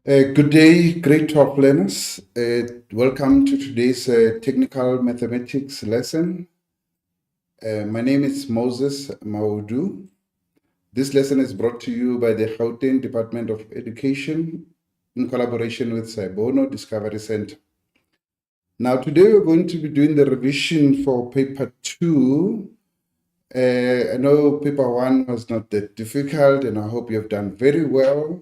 Good day, great top learners. Welcome to today's technical mathematics lesson. My name is Moses Maudu. This lesson is brought to you by the Gauteng Department of Education in collaboration with Saibono Discovery Center. Now, today we're going to be doing the revision for paper 2. I know paper 1 was not that difficult, and I hope you have done very well.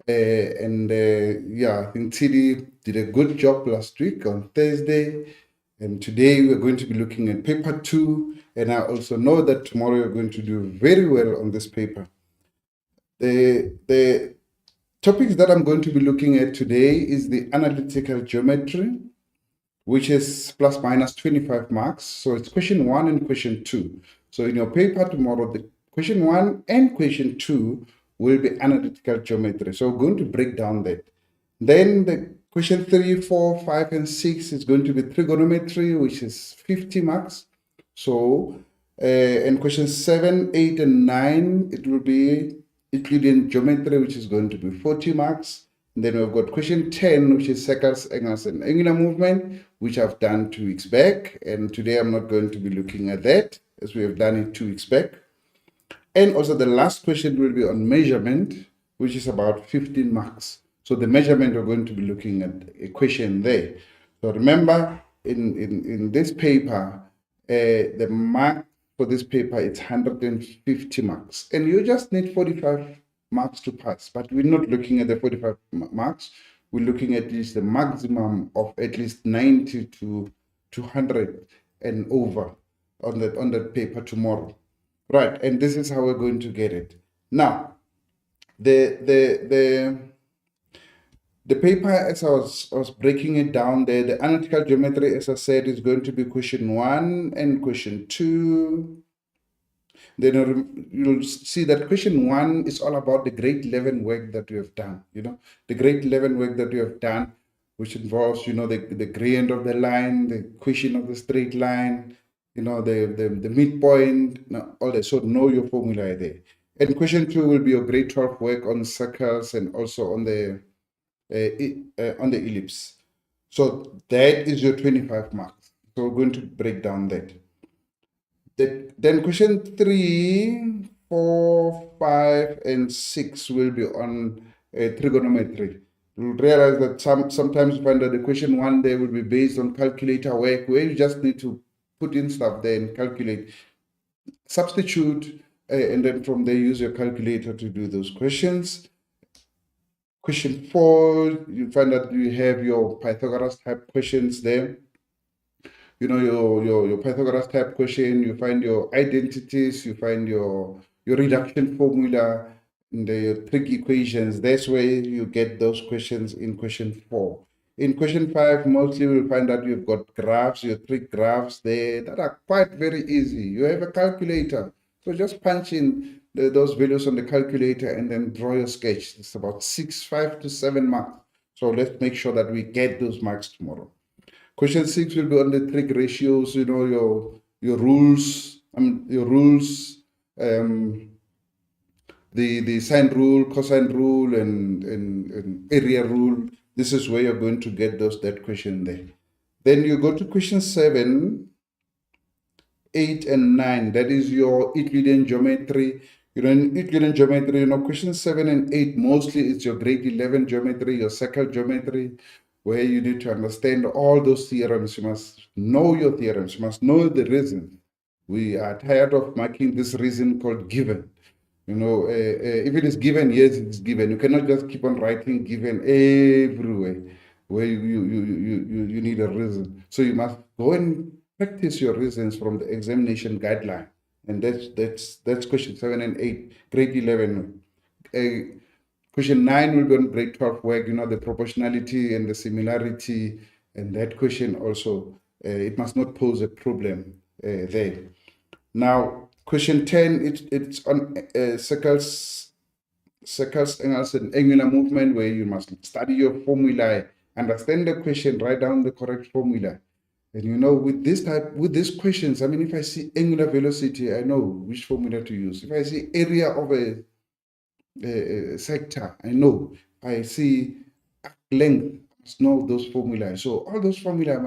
Yeah, I think TD did a good job last week on Thursday. And today we're going to be looking at paper 2. And I also know that tomorrow you're going to do very well on this paper. The topics that I'm going to be looking at today is the analytical geometry, which is plus minus 25 marks. So it's question 1 and question 2. So in your paper tomorrow, the question 1 and question 2 will be analytical geometry. So we're going to break down that. Then the question 3, 4, 5, and 6 is going to be trigonometry, which is 50 marks. So, and question 7, 8, and 9, it will be Euclidean geometry, which is going to be 40 marks. And then we've got question 10, which is circles, angles, and angular movement, which I've done 2 weeks back. And today I'm not going to be looking at that, as we have done it 2 weeks back. And also the last question will be on measurement, which is about 15 marks. So the measurement, we're going to be looking at a question there. So remember, in this paper, the mark for this paper is 150 marks. And you just need 45 marks to pass. But we're not looking at the 45 marks. We're looking at least the maximum of at least 90 to 200 and over on that paper tomorrow. Right, and this is how we're going to get it. Now, the paper, as I was breaking it down there, the analytical geometry, as I said, is going to be question 1 and question 2. Then you'll see that question 1 is all about the grade 11 work that you have done. The grade 11 work that you have done, which involves, the gradient of the line, the equation of the straight line, the midpoint, all that. So know your formula there. And question 2 will be your grade 12 work on circles and also on the ellipse. So that is your 25 marks. So we're going to break down that. Then question 3, 4, 5, and 6 will be on trigonometry. You'll realize that sometimes you find that the question 1 there will be based on calculator work, where you just need to put in stuff there and calculate, substitute, and then from there use your calculator to do those questions. Question 4, you find that you have your Pythagoras type questions there. Your Pythagoras type question, you find your identities, you find your reduction formula, and your trig equations. That's where you get those questions in question 4. In question 5, mostly you'll find that you've got graphs, your trig graphs there that are quite very easy. You have a calculator, so just punch in those values on the calculator and then draw your sketch. It's about 5 to 7 marks. So let's make sure that we get those marks tomorrow. Question 6 will be on the trig ratios, your rules, the sine rule, cosine rule, and area rule. This is where you're going to get that question there. Then you go to question 7, 8, and 9. That is your Euclidean geometry. In Euclidean geometry, question 7 and 8, mostly it's your grade 11 geometry, your circle geometry, where you need to understand all those theorems. You must know your theorems. You must know the reason. We are tired of marking this reason called given. If it is given, yes, it's given. You cannot just keep on writing given everywhere where you need a reason. So you must go and practice your reasons from the examination guideline. And that's question 7 and 8, grade 11. Question 9 will be on grade 12 work, the proportionality and the similarity. And that question also, it must not pose a problem there. Now, question 10, it's on circles, angles, and angular movement, where you must study your formula, understand the question, write down the correct formula. And with these questions, if I see angular velocity, I know which formula to use. If I see area of a sector, I know. I see length, I must know those formulae. So all those formulae I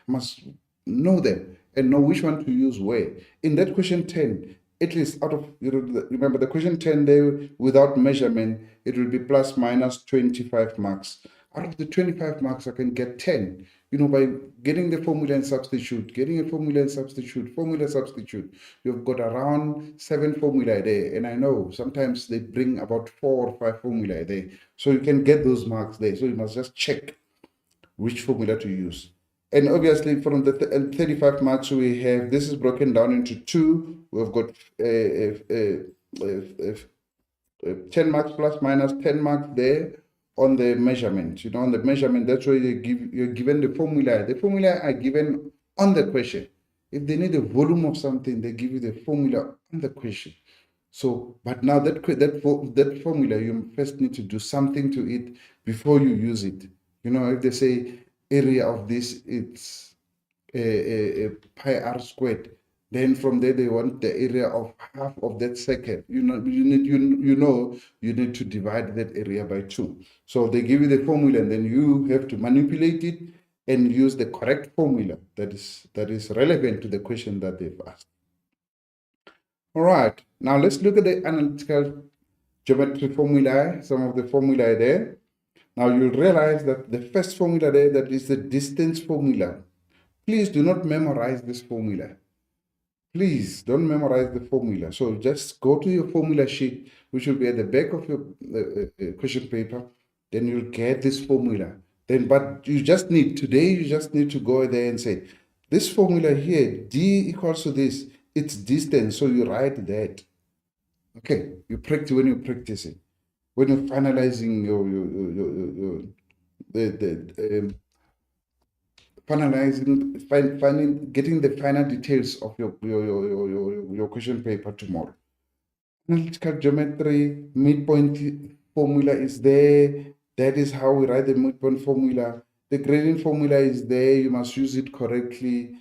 must know them and know which one to use where. In that question 10, at least out of, remember the question 10 there without measurement, it will be plus minus 25 marks. Out of the 25 marks, I can get 10, by getting the formula and substitute, getting a formula and substitute, formula substitute. You've got around 7 formulae there. And I know sometimes they bring about 4 or 5 formulae there. So you can get those marks there. So you must just check which formula to use. And obviously from the 35 marks we have, this is broken down into 2. We've got 10 marks plus minus 10 marks there on the measurement. On the measurement, that's where you're given the formula. The formula are given on the question. If they need a volume of something, they give you the formula on the question. So, but now that formula, you first need to do something to it before you use it. If they say area of this, it's a pi r squared, then from there they want the area of half of that second. You need to divide that area by 2. So they give you the formula, and then you have to manipulate it and use the correct formula that is relevant to the question that they've asked. All right, now let's look at the analytical geometry formulae, some of the formulae there. Now you'll realize that the first formula there, that is the distance formula. Please do not memorize this formula. Please don't memorize the formula. So just go to your formula sheet, which will be at the back of your question paper. Then you'll get this formula. But you just need to go there and say, this formula here, D equals to this, it's distance. So you write that. Okay, when you practice it. When you're finalizing getting the final details of your question paper tomorrow. Analytical geometry, midpoint formula is there. That is how we write the midpoint formula. The gradient formula is there. You must use it correctly.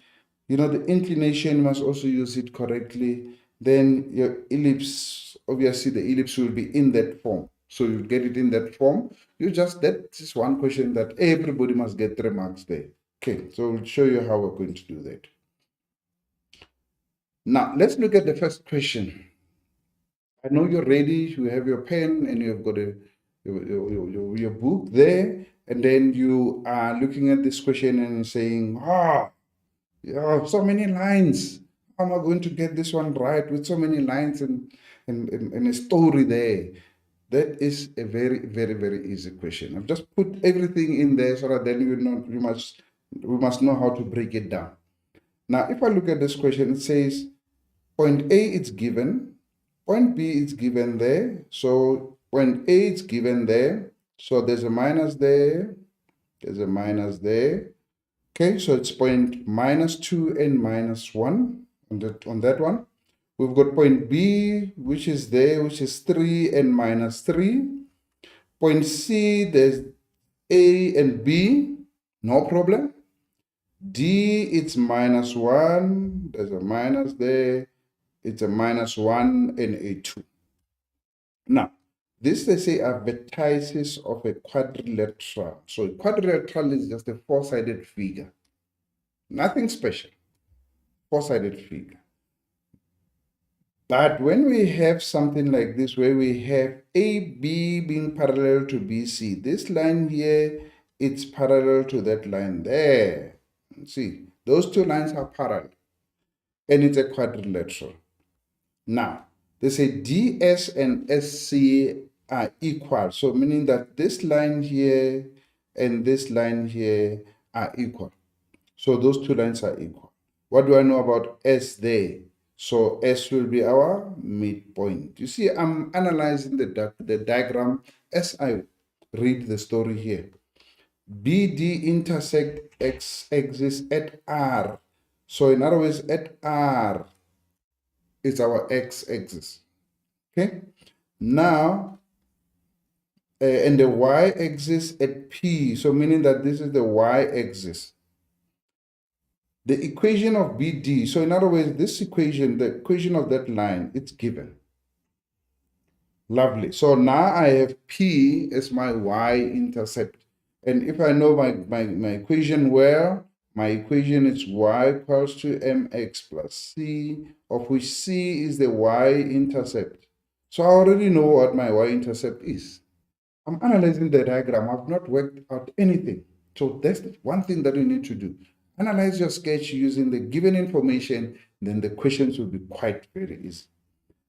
The inclination, you must also use it correctly. Then your ellipse, obviously the ellipse will be in that form. So you get it in that form. That is one question that everybody must get 3 marks there. Okay, so we'll show you how we're going to do that. Now, let's look at the first question. I know you're ready. You have your pen and you've got your book there. And then you are looking at this question and saying, so many lines. How am I going to get this one right with so many lines and a story there? That is a very, very, very easy question. I've just put everything in there so that then we must know how to break it down. Now, if I look at this question, it says point A is given, point B is given there. So point A is given there. So there's a minus there. There's a minus there. Okay, so it's point -2 and -1 on that one. We've got point B, which is there, which is 3 and -3. Point C, there's A and B, no problem. D, it's -1, there's a minus there, it's a -1 and a 2. Now, this they say are vertices of a quadrilateral. So a quadrilateral is just a 4-sided figure. Nothing special, 4-sided figure. But when we have something like this, where we have AB being parallel to BC, this line here, it's parallel to that line there. See, those 2 lines are parallel, and it's a quadrilateral. Now, they say DS and SC are equal. So meaning that this line here and this line here are equal. So those 2 lines are equal. What do I know about S there? So S will be our midpoint. You see, I'm analyzing the diagram as I read the story here. BD intersect x-axis at R. So in other words, at R is our x-axis. Okay. Now, and the y-axis at P. So meaning that this is the y-axis. The equation of BD, so in other words, this equation, the equation of that line, it's given. Lovely. So now I have P as my y-intercept. And if I know my equation well, my equation is y equals to mx plus c, of which c is the y-intercept. So I already know what my y-intercept is. I'm analyzing the diagram. I've not worked out anything. So that's the one thing that you need to do. Analyze your sketch using the given information, then the questions will be quite very easy.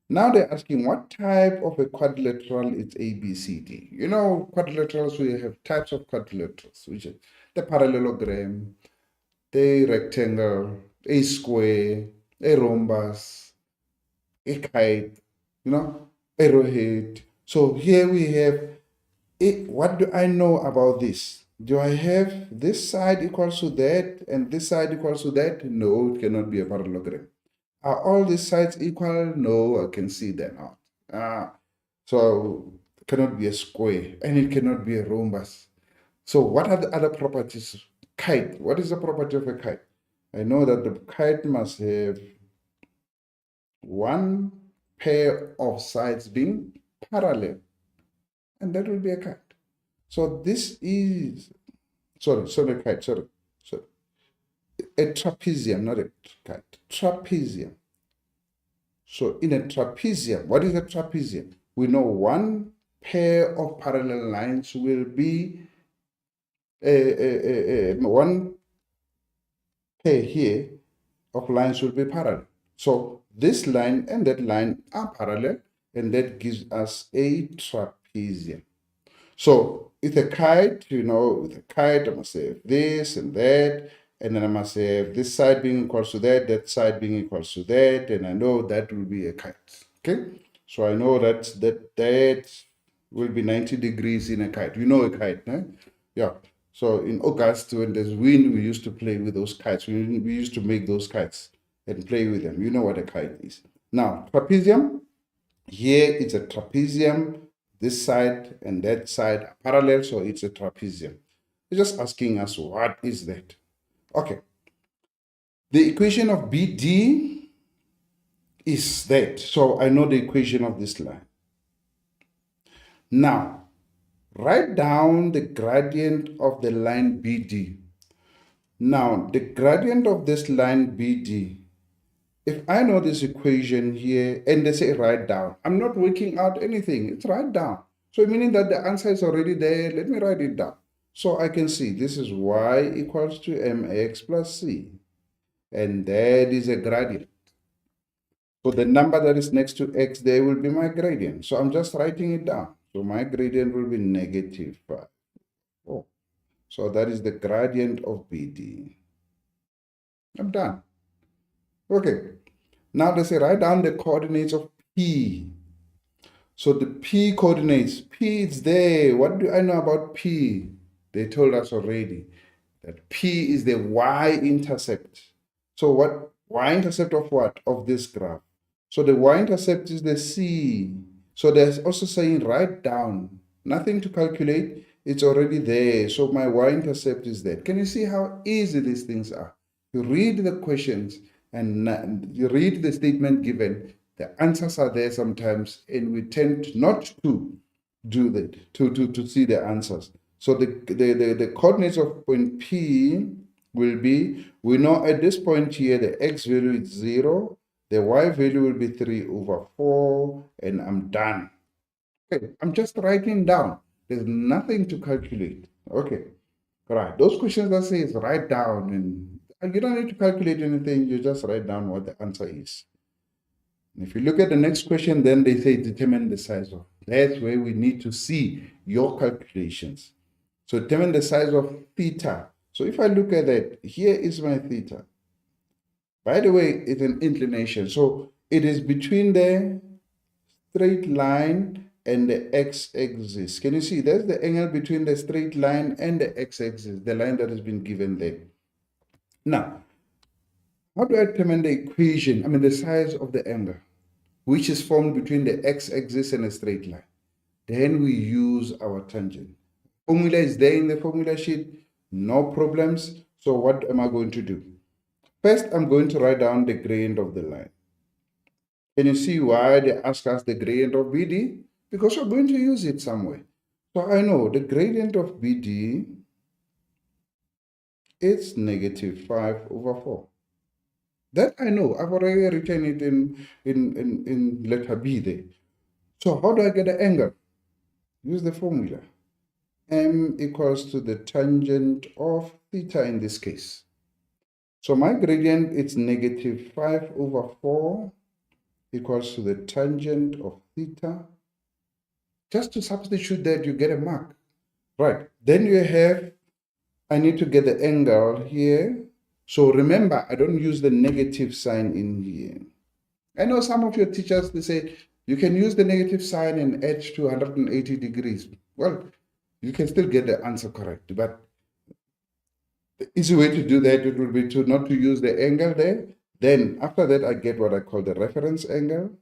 Now they're asking what type of a quadrilateral is ABCD. You know, quadrilaterals, we have types of quadrilaterals, which is the parallelogram, the rectangle, a square, a rhombus, a kite, arrowhead. So here we have it. What do I know about this? Do I have this side equals to that and this side equals to that? No, it cannot be a parallelogram. Are all these sides equal? No, I can see they're not. So it cannot be a square and it cannot be a rhombus. So what are the other properties? Kite. What is the property of a kite? I know that the kite must have one pair of sides being parallel, and that will be a kite. So this is, sorry, a trapezium, not a kite, trapezium. So in a trapezium, what is a trapezium? We know one pair of parallel lines will be one pair here of lines will be parallel. So this line and that line are parallel, and that gives us a trapezium. So with a kite, with a kite, I must have this and that, and then I must have this side being equal to that side being equal to that, and I know that will be a kite. Okay, so I know that will be 90 degrees in a kite. You know a kite, eh? Yeah. So in August, when there's wind, we used to play with those kites. We used to make those kites and play with them. You know what a kite is. Now, trapezium, here it's a trapezium. This side and that side are parallel, so it's a trapezium. They're just asking us, what is that? Okay. The equation of BD is that. So I know the equation of this line. Now, write down the gradient of the line BD. Now, the gradient of this line BD, if I know this equation here and they say write down, I'm not working out anything. It's write down. So meaning that the answer is already there. Let me write it down. So I can see this is y equals to mx plus c. And that is a gradient. So the number that is next to x there will be my gradient. So I'm just writing it down. So my gradient will be negative 5. Oh. So that is the gradient of BD. I'm done. Okay. Now they say write down the coordinates of P. So the P coordinates, P is there. What do I know about P? They told us already that P is the y-intercept. So what? Y-intercept of what? Of this graph. So the y-intercept is the C. So there's also saying write down. Nothing to calculate. It's already there. So my y-intercept is there. Can you see how easy these things are? You read the questions and you read the statement given. The answers are there sometimes, and we tend not to do that, to see the answers. So the coordinates of point P will be, we know at this point here, the x value is 0, the y value will be 3 over 4, and I'm done. Okay, I'm just writing down. There's nothing to calculate. Okay, right. Those questions that say is write down, and you don't need to calculate anything. You just write down what the answer is. And if you look at the next question, then they say determine the size of. That's where we need to see your calculations. So determine the size of theta. So if I look at that, here is my theta. By the way, it's an inclination. So it is between the straight line and the x-axis. Can you see? That's the angle between the straight line and the x-axis, the line that has been given there. Now, how do I determine the equation, the size of the angle, which is formed between the x-axis and a straight line? Then we use our tangent. Formula is there in the formula sheet, no problems. So what am I going to do? First, I'm going to write down the gradient of the line. Can you see why they ask us the gradient of BD? Because we're going to use it somewhere. So I know the gradient of BD it's negative 5 over 4. That I know. I've already written it in letter B there. So how do I get the angle? Use the formula. M equals to the tangent of theta in this case. So my gradient is negative 5 over 4 equals to the tangent of theta. Just to substitute that, you get a mark. Right. Then you have, I need to get the angle here. So remember, I don't use the negative sign in here. I know some of your teachers, they say, you can use the negative sign and add to 180 degrees. Well, you can still get the answer correct. But the easy way to do that, it will be to not to use the angle there. Then after that, I get what I call the reference angle,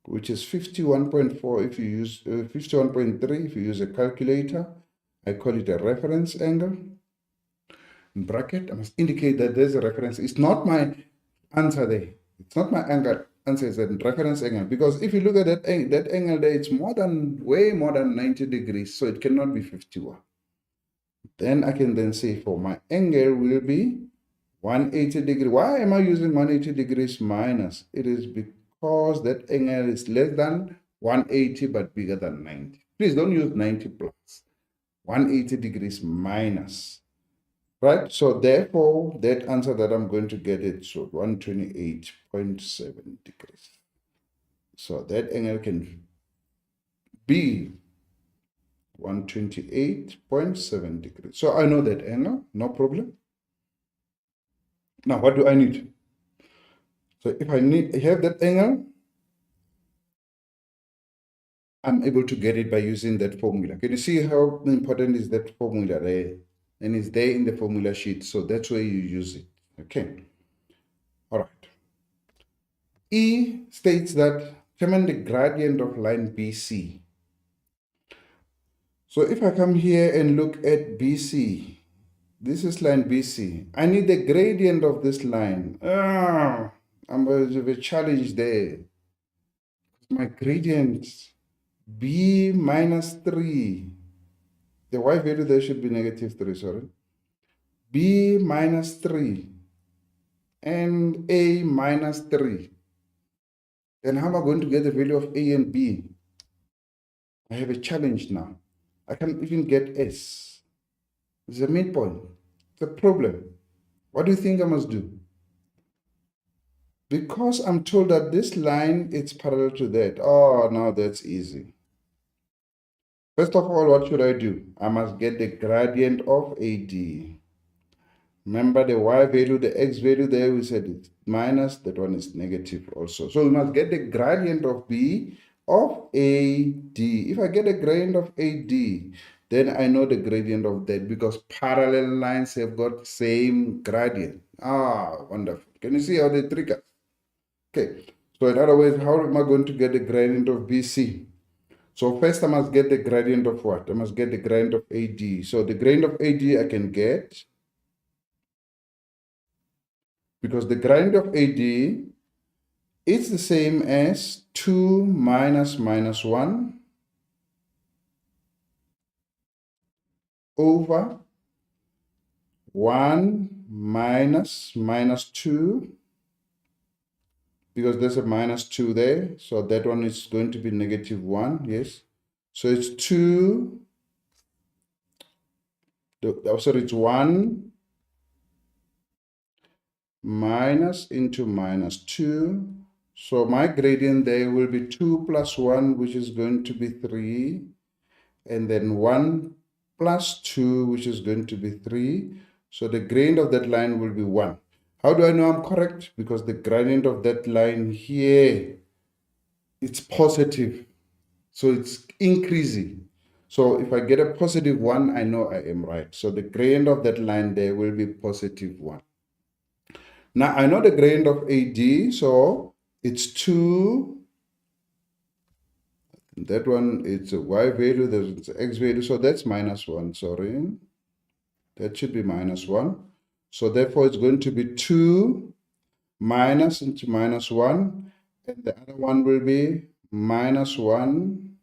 which is 51.4 if you use 51.3 if you use a calculator. I call it a reference angle. In bracket, I must indicate that there's a reference. It's not my answer there. It's not my angle. Answer is a reference angle, because if you look at that angle there, it's way more than 90 degrees, so it cannot be 51. Then I can then say for my angle will be 180 degrees. Why am I using 180 degrees minus? It is because that angle is less than 180 but bigger than 90. Please don't use 90 plus. 180 degrees minus. Right? So therefore, that answer that I'm going to get is 128.7 degrees. So that angle can be 128.7 degrees. So I know that angle, no problem. Now, what do I need? So if I have that angle, I'm able to get it by using that formula. Can you see how important is that formula there? And it's there in the formula sheet. So that's where you use it. Okay. All right. E states that determine the gradient of line BC. So if I come here and look at BC, this is line BC. I need the gradient of this line. I'm going to have a challenge there. My gradient, B minus 3. The y value there should be negative 3, sorry. B minus 3 and A minus 3. Then how am I going to get the value of A and B? I have a challenge now. I can't even get S. It's a midpoint. It's a problem. What do you think I must do? Because I'm told that this line is parallel to that. Oh, now that's easy. First of all, what should I do? I must get the gradient of AD. Remember the y value, the x value there, we said it's minus, that one is negative also. So we must get the gradient of B of AD. If I get the gradient of AD, then I know the gradient of that, because parallel lines have got same gradient. Wonderful. Can you see how they trigger? Okay. So in other words, how am I going to get the gradient of BC? So first I must get the gradient of what? I must get the gradient of AD. So the gradient of AD I can get, because the gradient of AD is the same as 2 minus minus 1 over 1 minus minus 2, because there's a minus 2 there. So that one is going to be negative 1, yes. So it's 2, sorry, it's 1 minus into minus 2. So my gradient there will be 2 plus 1, which is going to be 3. And then 1 plus 2, which is going to be 3. So the gradient of that line will be 1. How do I know I'm correct? Because the gradient of that line here, it's positive. So it's increasing. So if I get a positive 1, I know I am right. So the gradient of that line there will be positive 1. Now I know the gradient of AD, so it's 2. That one, it's a y value, there's an x value, so that's minus 1, sorry. That should be minus 1. So therefore it's going to be 2 minus into minus 1, and the other one will be minus 1.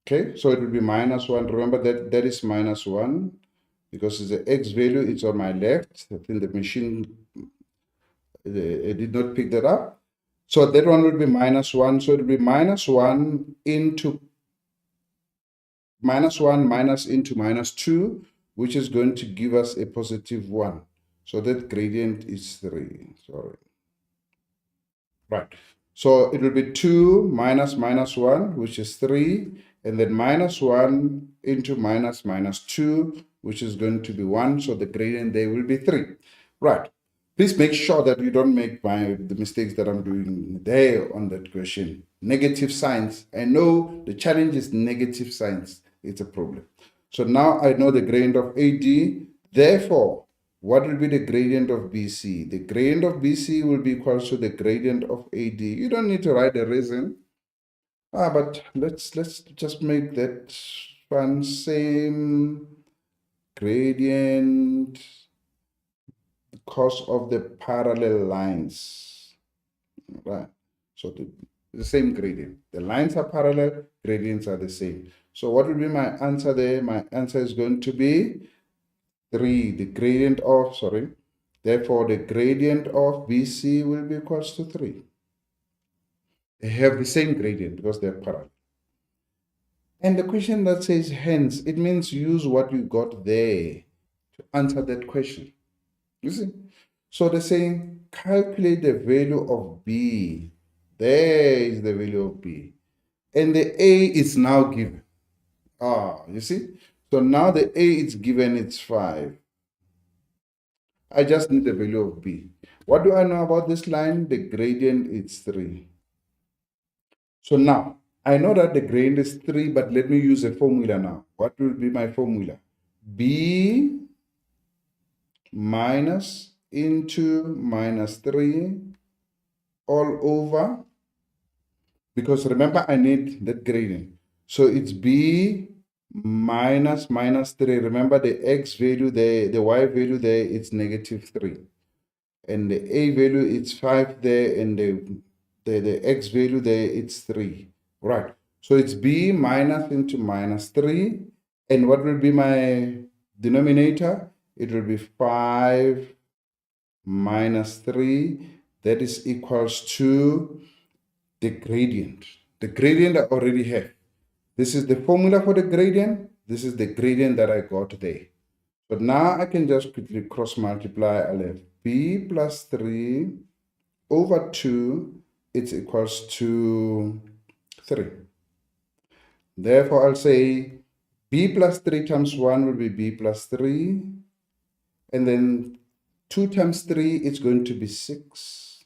Okay, so it will be minus 1. Remember that is minus 1. because it's the x value, it's on my left. I think the machine did not pick that up. So that one will be -1. So it will be -1 into -1 minus into -2, which is going to give us a +1. So that gradient is 3. Sorry. Right. So it will be 2 minus -1, which is 3, and then -1 into -2, which is going to be 1. So the gradient there will be 3. Right. Please make sure that you don't make the mistakes that I'm doing there on that question. Negative signs. I know the challenge is negative signs. It's a problem. So now I know the gradient of AD. Therefore, what will be the gradient of BC? The gradient of BC will be equal to the gradient of AD. You don't need to write the reason. But let's just make that one same gradient because of the parallel lines. Right. So the same gradient. The lines are parallel, gradients are the same. So what will be my answer there? My answer is going to be 3. The gradient of, sorry, therefore the gradient of BC will be equals to 3. They have the same gradient because they're parallel. And the question that says hence, it means use what you got there to answer that question. You see? So they're saying calculate the value of B. There is the value of B. And the A is now given. You see? So now the A is given, it's 5. I just need the value of B. What do I know about this line? The gradient is 3. So now, I know that the gradient is 3, but let me use a formula now. What will be my formula? B minus into -3 all over, because remember I need that gradient. So it's B minus -3. Remember the x value there, the y value there, it's -3. And the a value, it's 5 there, and the x value there, it's 3. Right. So it's b minus into -3. And what will be my denominator? It will be 5 minus 3. That is equals to the gradient. The gradient I already have. This is the formula for the gradient. This is the gradient that I got there. But now I can just quickly cross multiply. I'll have b plus 3 over 2, it's equals to 3. Therefore, I'll say b plus 3 times 1 will be b plus 3. And then 2 times 3 is going to be 6.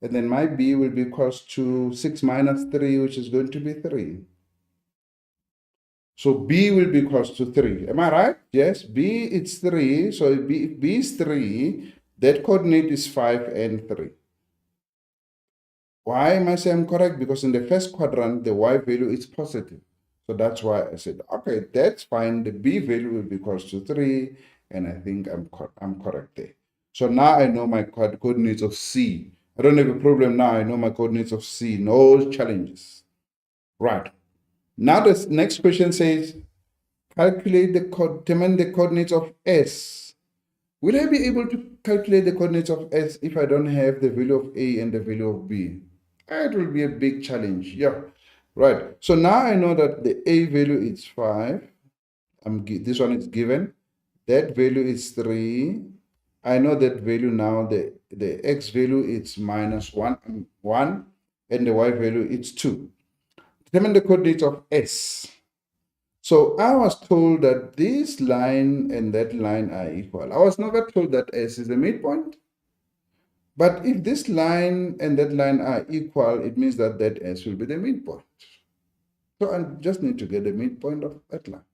And then my b will be equals to 6 minus 3, which is going to be 3. So b will be equals to 3. Am I right? Yes, b it's 3. So if b is 3, that coordinate is 5 and 3. Why am I saying I'm correct? Because in the first quadrant, the y value is positive. So that's why I said, okay, that's fine. The b value will be equals to 3. And I think I'm correct there. So now I know my coordinates of C. I don't have a problem now. I know my coordinates of C. No challenges. Right. Now the next question says, determine the coordinates of S. Will I be able to calculate the coordinates of S if I don't have the value of A and the value of B? It will be a big challenge. Yeah, right. So now I know that the A value is 5. This one is given. That value is 3. I know that value now, the X value is -1, and the Y value is 2. Determine the coordinates of S. So I was told that this line and that line are equal. I was never told that S is the midpoint. But if this line and that line are equal, it means that that S will be the midpoint. So I just need to get the midpoint of that line.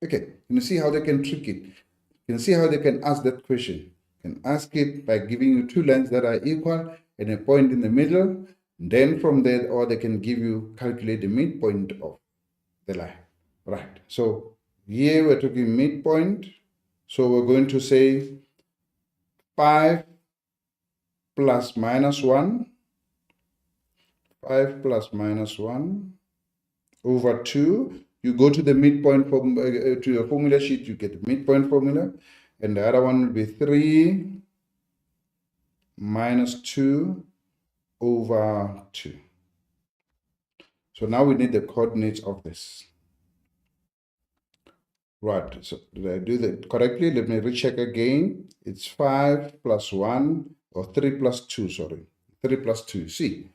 Okay, you see how they can trick it. You can see how they can ask that question. You can ask it by giving you 2 lines that are equal and a point in the middle. Then from there, or they can give you, calculate the midpoint of the line. Right. So here we're talking midpoint. So we're going to say 5 plus -1. 5 plus -1 over 2. You go to the midpoint to your formula sheet, you get the midpoint formula. And the other one will be 3 minus 2 over 2. So now we need the coordinates of this. Right, so did I do that correctly? Let me recheck again. It's 5 plus 1, or 3 plus 2, sorry. 3 plus 2, see.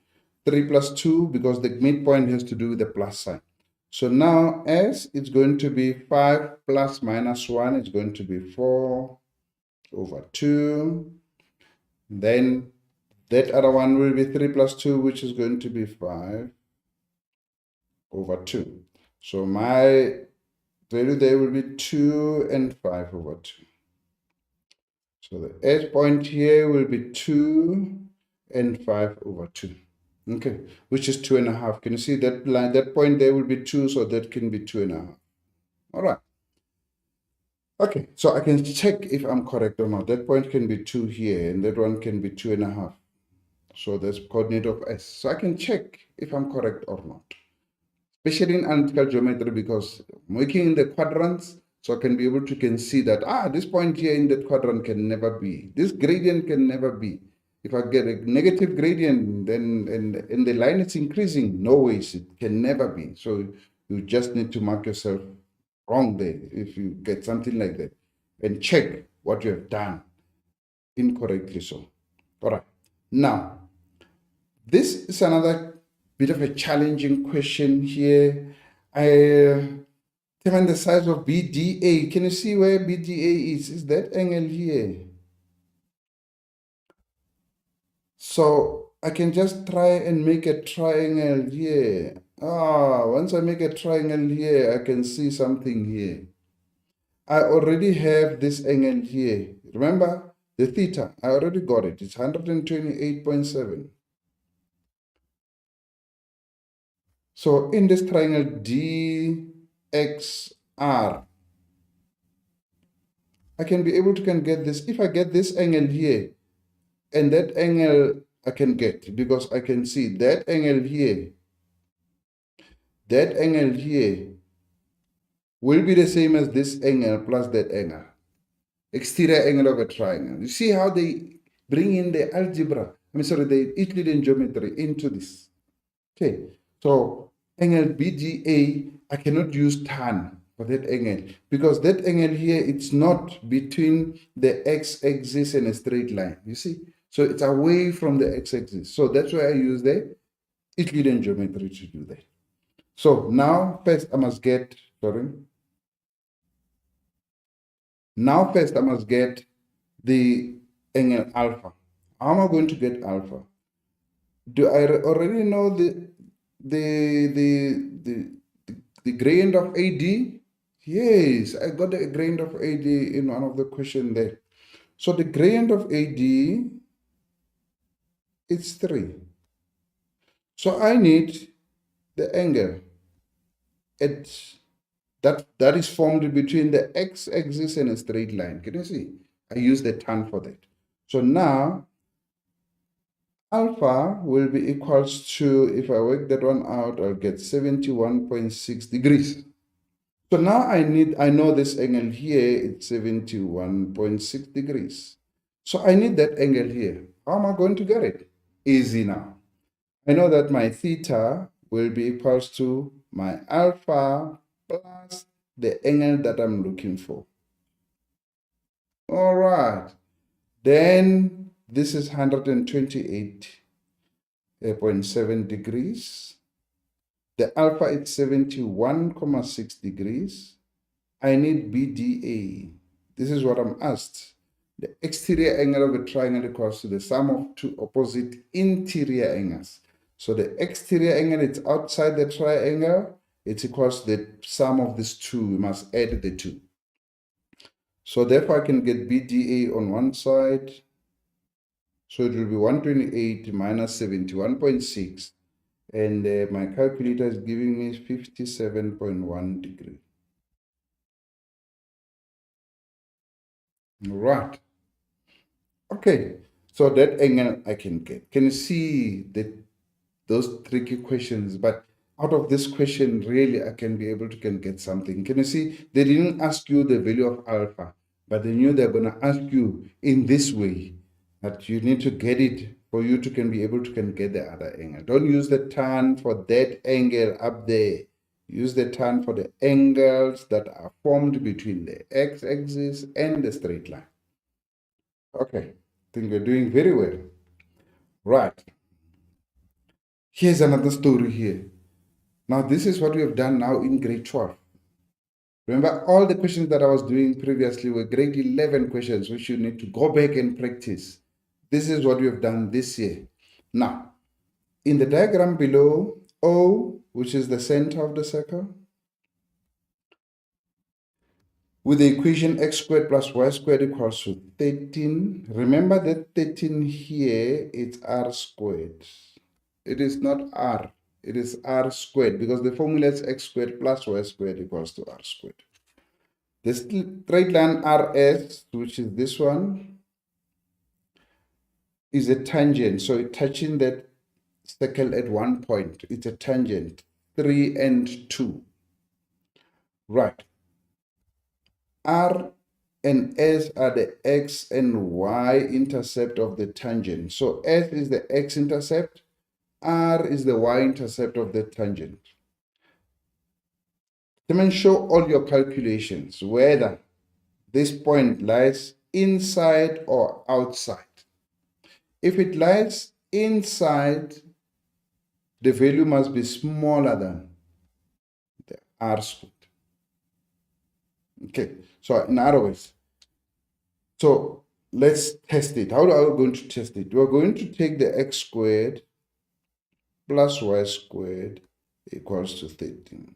3 plus 2, because the midpoint has to do with the plus sign. So now S is going to be 5 plus minus 1 is going to be 4 over 2. Then that other one will be 3 plus 2, which is going to be 5 over 2. So my value there will be 2 and 5 over 2. So the S point here will be 2 and 5 over 2. Okay, which is 2.5. Can you see that line? That point there will be 2, so that can be 2.5. All right. Okay, so I can check if I'm correct or not. That point can be 2 here, and that one can be 2.5. So that's coordinate of S. So I can check if I'm correct or not. Especially in analytical geometry, because working in the quadrants, so I can be able to can see that, this point here in that quadrant can never be. This gradient can never be. If I get a negative gradient, then and the line is increasing, no ways, it can never be. So you just need to mark yourself wrong there if you get something like that, and check what you have done incorrectly. So, all right. Now, this is another bit of a challenging question here. Determine the size of BDA. Can you see where BDA is? Is that angle here? So I can just try and make a triangle here. Once I make a triangle here, I can see something here. I already have this angle here. Remember the theta? I already got it. It's 128.7. So in this triangle DXR, I can be able to get this. If I get this angle here, and that angle I can get, because I can see that angle here will be the same as this angle plus that angle. Exterior angle of a triangle. You see how they bring in the algebra, the Euclidean geometry into this. Okay, so angle BDA, I cannot use tan for that angle, because that angle here, it's not between the x-axis and a straight line, you see? So it's away from the x-axis. So that's why I use the Euclidean geometry to do that. So now first I must get, Now first I must get the angle alpha. How am I going to get alpha? Do I already know the gradient of AD? Yes, I got the gradient of AD in one of the questions there. So the gradient of AD, it's 3. So I need the angle that is formed between the x-axis and a straight line. Can you see? I use the tan for that. So now alpha will be equals to, if I work that one out, I'll get 71.6 degrees. So now I know this angle here, it's 71.6 degrees. So I need that angle here. How am I going to get it? Easy now. I know that my theta will be equals to my alpha plus the angle that I'm looking for. All right. Then this is 128.7 degrees. The alpha is 71.6 degrees. I need BDA. This is what I'm asked. The exterior angle of a triangle equals to the sum of two opposite interior angles. So the exterior angle is outside the triangle. It's equals to the sum of these two. We must add the two. So therefore I can get BDA on one side. So it will be 128 minus 71.6. And my calculator is giving me 57.1 degrees. Right. Okay, so that angle I can get. Can you see those tricky questions? But out of this question, really, I can be able to can get something. Can you see? They didn't ask you the value of alpha, but they knew they're going to ask you in this way, that you need to get it for you to can be able to can get the other angle. Don't use the tan for that angle up there. Use the tan for the angles that are formed between the x-axis and the straight line. Okay, I think we're doing very well. Right. Here's another story here. Now, this is what we have done now in grade 12. Remember, all the questions that I was doing previously were grade 11 questions, which you need to go back and practice. This is what we have done this year. Now, in the diagram below, O, which is the center of the circle, with the equation x squared plus y squared equals to 13. Remember that 13 here, it's r squared. It is not r. It is r squared because the formula is x squared plus y squared equals to r squared. The straight line RS, which is this one, is a tangent. So it's touching that circle at one point. It's a tangent, 3 and 2. Right. R and S are the x and y intercept of the tangent. So S is the x-intercept, R is the y-intercept of the tangent. Then show all your calculations, whether this point lies inside or outside. If it lies inside, the value must be smaller than the r squared. Okay, so in other words, so let's test it. How are we going to test it? We're going to take the x squared plus y squared equals to 13.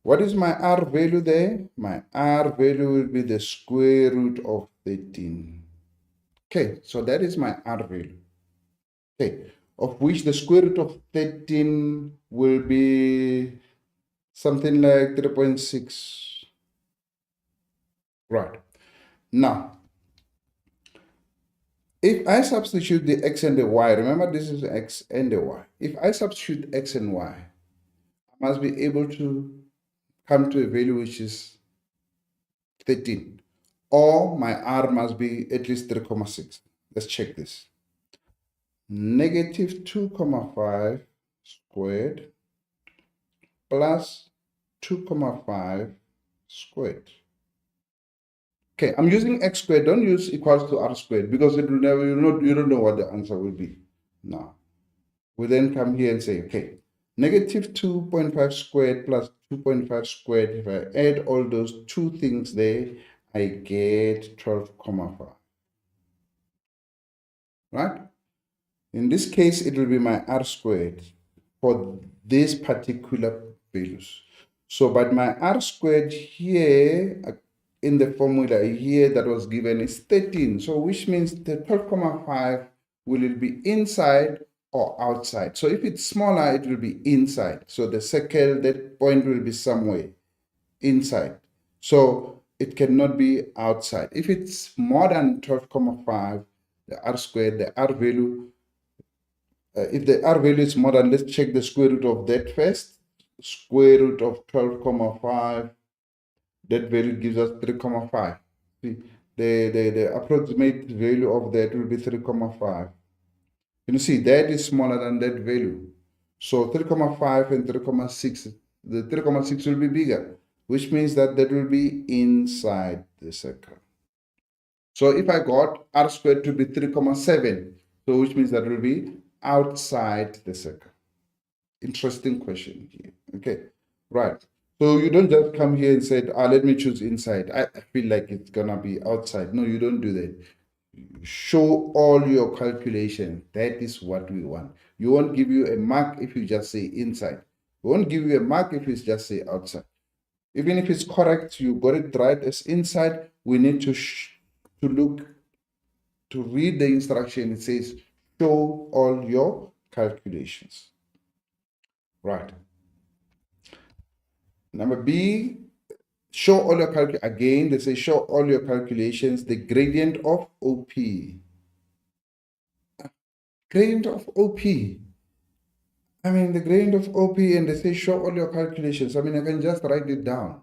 What is my r value there? My r value will be the square root of 13. Okay, so that is my r value. Okay, of which the square root of 13 will be something like 3.6. Right. Now, if I substitute the x and the y, remember this is x and the y. If I substitute x and y, I must be able to come to a value which is 13. Or my r must be at least 3.6. Let's check this. Negative 2.5 squared plus 2.5 squared. Okay, I'm using x squared. Don't use equals to r squared because it will never, you don't know what the answer will be. Now, we then come here and say, okay, negative 2.5 squared plus 2.5 squared. If I add all those two things there, I get 12.5. Right? In this case, it will be my r squared for these particular values. So, but my r squared here in the formula here that was given is 13. So, which means the 12.5 will it be inside or outside? So, if it's smaller, it will be inside. So, the circle, that point will be somewhere inside. So, it cannot be outside. If it's more than 12.5, the r squared, the r value, if the r value is more than, let's check the square root of that first. Square root of 12.5, that value gives us 3.5. See, the approximate value of that will be 3.5. You see, that is smaller than that value. So 3.5 and 3.6, the 3.6 will be bigger, which means that that will be inside the circle. So if I got r squared to be 3.7, so which means that will be outside the circle. Interesting question here. Okay, right. So you don't just come here and say, let me choose inside. I feel like it's gonna be outside. No, you don't do that. Show all your calculations. That is what we want. You won't give you a mark if you just say inside. We won't give you a mark if you just say outside. Even if it's correct, you got it right as inside, we need to look, to read the instruction. It says, show all your calculations. Right. Number B, show all your calculations. Again, they say show all your calculations. The gradient of OP. Gradient of OP. I mean, the gradient of OP, and they say show all your calculations. I mean, I can just write it down.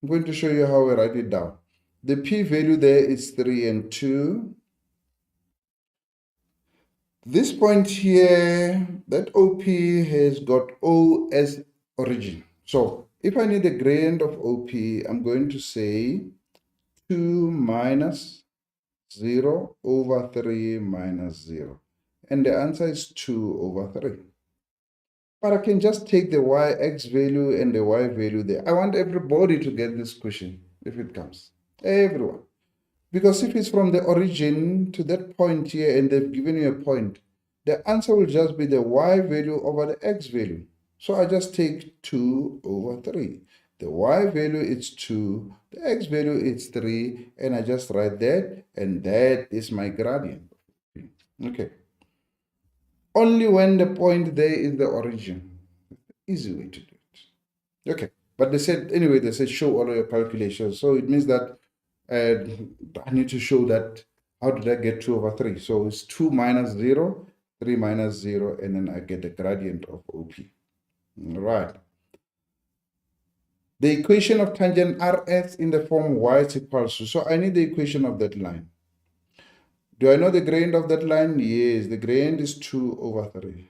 I'm going to show you how I write it down. The P value there is 3 and 2. This point here, that OP has got O as origin. So if I need a gradient of OP, I'm going to say 2 minus 0 over 3 minus 0. And the answer is 2 over 3. But I can just take the yx value and the y value there. I want everybody to get this question if it comes. Everyone. Because if it's from the origin to that point here and they've given you a point, the answer will just be the y value over the x value. So I just take 2 over 3. The y value is 2, the x value is 3, and I just write that, and that is my gradient. Okay. Only when the point there is the origin. Easy way to do it. Okay. But they said, anyway, they said show all of your calculations. So it means that I need to show that, how did I get 2 over 3? So it's 2 minus 0, 3 minus 0, and then I get the gradient of OP. All right. The equation of tangent RS in the form y is equals to, so I need the equation of that line. Do I know the gradient of that line? Yes, the gradient is 2 over 3.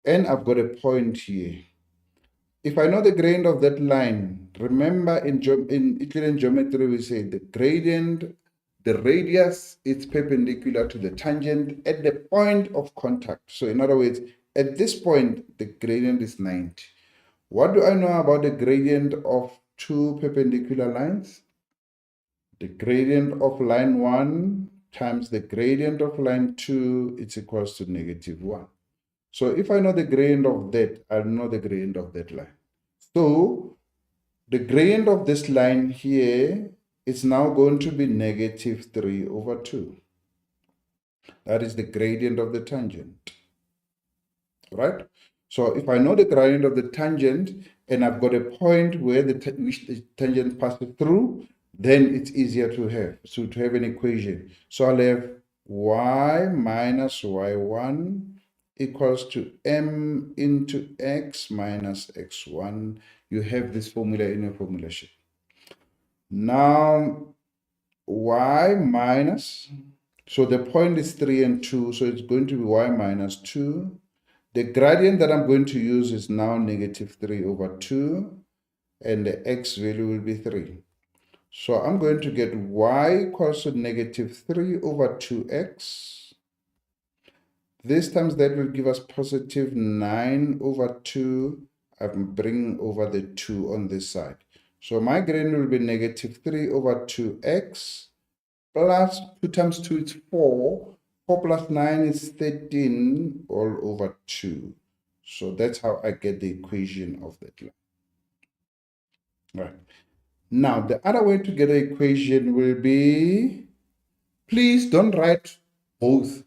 And I've got a point here. If I know the gradient of that line, remember in Euclidean geometry, we say the gradient, the radius is perpendicular to the tangent at the point of contact. So in other words, at this point, the gradient is 90. What do I know about the gradient of two perpendicular lines? The gradient of line 1 times the gradient of line 2 is equals to -1. So if I know the gradient of that, I'll know the gradient of that line. So the gradient of this line here is now going to be -3 over 2. That is the gradient of the tangent, right? So if I know the gradient of the tangent and I've got a point where which the tangent passes through, then it's easier to have. So to have an equation. So I'll have y minus y1 equals to m into x minus x1. You have this formula in your formula sheet. Now, y minus, so the point is 3 and 2, so it's going to be y minus 2. The gradient that I'm going to use is now -3 over 2, and the x value will be 3. So I'm going to get y equals to -3 over 2x. This times that will give us positive 9 over 2. I'm bringing over the 2 on this side. So my gradient will be -3 over 2x plus 2 times 2 is 4. 4 plus 9 is 13 all over 2. So that's how I get the equation of that line. Right. Now, the other way to get the equation will be, please don't write both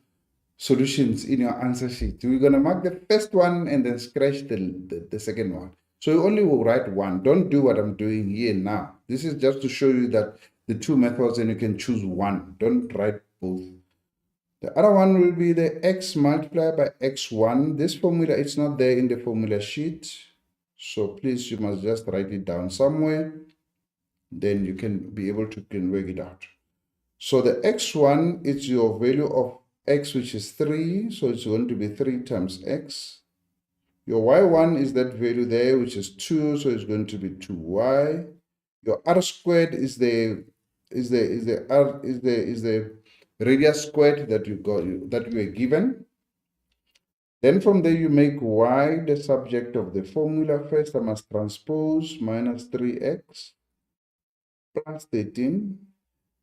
solutions in your answer sheet. We're going to mark the first one and then scratch the second one. So you only will write one. Don't do what I'm doing here now. This is just to show you that the two methods and you can choose one. Don't write both. The other one will be the x multiplied by x1. This formula, it's not there in the formula sheet. So please, you must just write it down somewhere. Then you can be able to work it out. So the x1 is your value of x, which is 3. So it's going to be 3 times x. Your y1 is that value there, which is 2. So it's going to be 2y. Your r squared is the radius squared that you were given. Then from there you make y the subject of the formula. First I must transpose minus 3x plus 13.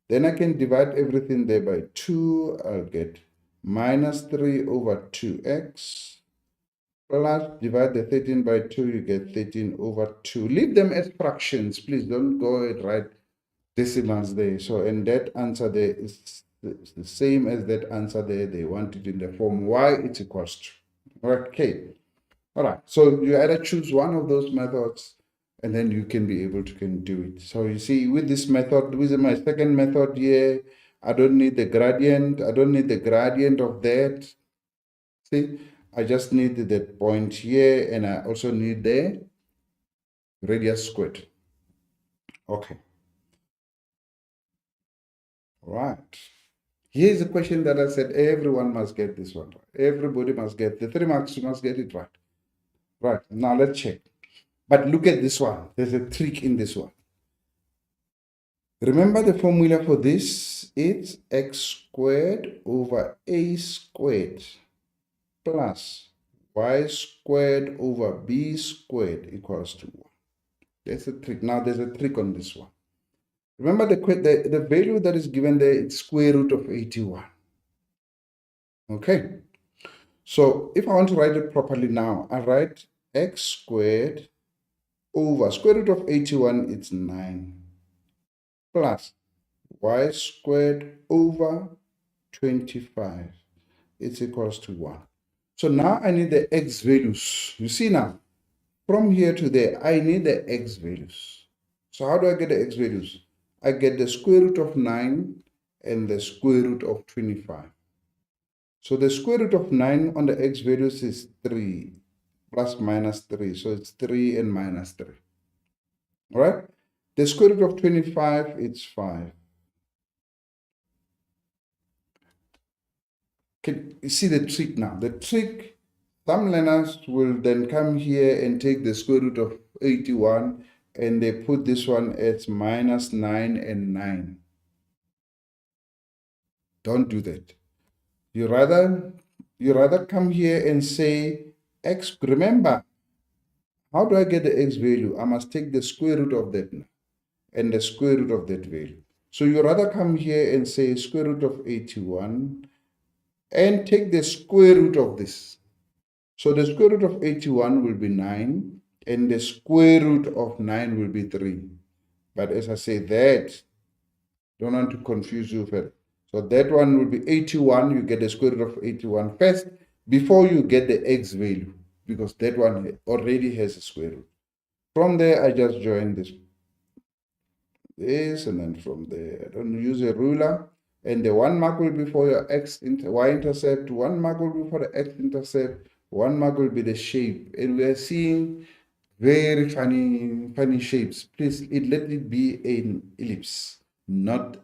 Then I can divide everything there by 2. I'll get minus 3 over 2x plus divide the 13 by 2. You get 13 over 2. Leave them as fractions. Please don't go and write decimals there. So, and that answer there is the same as that answer there. They want it in the form y is equals to. Okay. All right. So you either choose one of those methods and then you can be able to do it. So you see, with this method, with my second method here, I don't need the gradient. I don't need the gradient of that. See, I just need that point here, and I also need the radius squared. Okay. All right. Here's a question that I said everyone must get this one right. Everybody must get the 3 marks, you must get it right. Right. Now let's check. But look at this one. There's a trick in this one. Remember the formula for this? It's x squared over a squared plus y squared over b squared equals to 1. That's a trick. Now there's a trick on this one. Remember the value that is given there, it's square root of 81. Okay. So if I want to write it properly now, I write x squared over square root of 81, it's 9, plus y squared over 25, it's equals to 1. So now I need the x values. You see now, from here to there, I need the x values. So how do I get the x values? I get the square root of 9 and the square root of 25. So the square root of 9 on the x values is 3 plus minus 3. So it's 3 and minus 3. All right? The square root of 25, it's 5. Can you see the trick now? The trick, some learners will then come here and take the square root of 81 and they put this one as minus 9 and 9. Don't do that. You rather come here and say x. Remember, how do I get the x value? I must take the square root of that and the square root of that value. So you rather come here and say square root of 81 and take the square root of this. So the square root of 81 will be 9 and the square root of 9 will be 3. But as I say that, don't want to confuse you further. So that one will be 81. You get the square root of 81 first before you get the x value, because that one already has a square root. From there, I just join this, and then from there, I don't use a ruler. And the 1 mark will be for your y-intercept, 1 mark will be for the x-intercept, 1 mark will be the shape. And we are seeing very funny shapes. Please, let it be an ellipse, not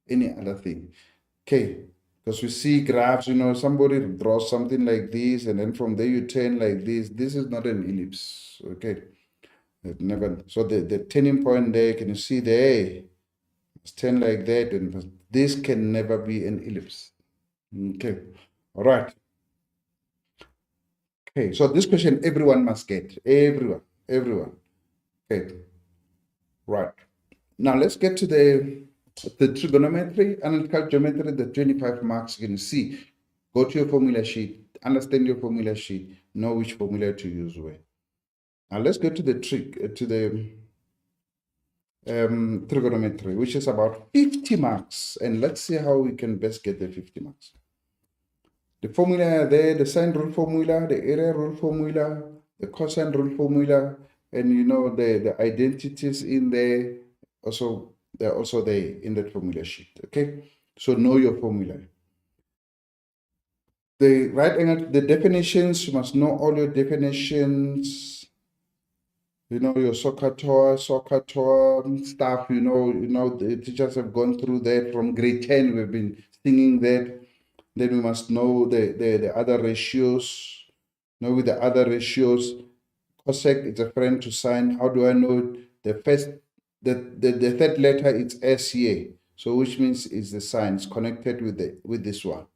any other thing. Okay, because we see graphs, somebody draws something like this, and then from there you turn like this. This is not an ellipse, okay? It never. So the turning point there, can you see there? It's turn like that, and this can never be an ellipse. Okay, all right. Okay, so this question everyone must get. Everyone. Okay, right. Now let's get to the trigonometry, analytical geometry, the 25 marks. You can see, go to your formula sheet, understand your formula sheet, know which formula to use where. Now let's go to the trigonometry, which is about 50 marks, and let's see how we can best get the 50 marks. The formula there, the sine rule formula, the area rule formula, the cosine rule formula, and the identities in there also. They're also there in that formula sheet. Okay, so know your formula. The right angle, the definitions, you must know all your definitions. Your SOHCAHTOA stuff. The teachers have gone through that from grade 10. We've been singing that. Then we must know the other ratios. With the other ratios, cosec is a friend to sine. How do I know the first? The third letter, it's S here, so which means it's the sine. It's connected with this one.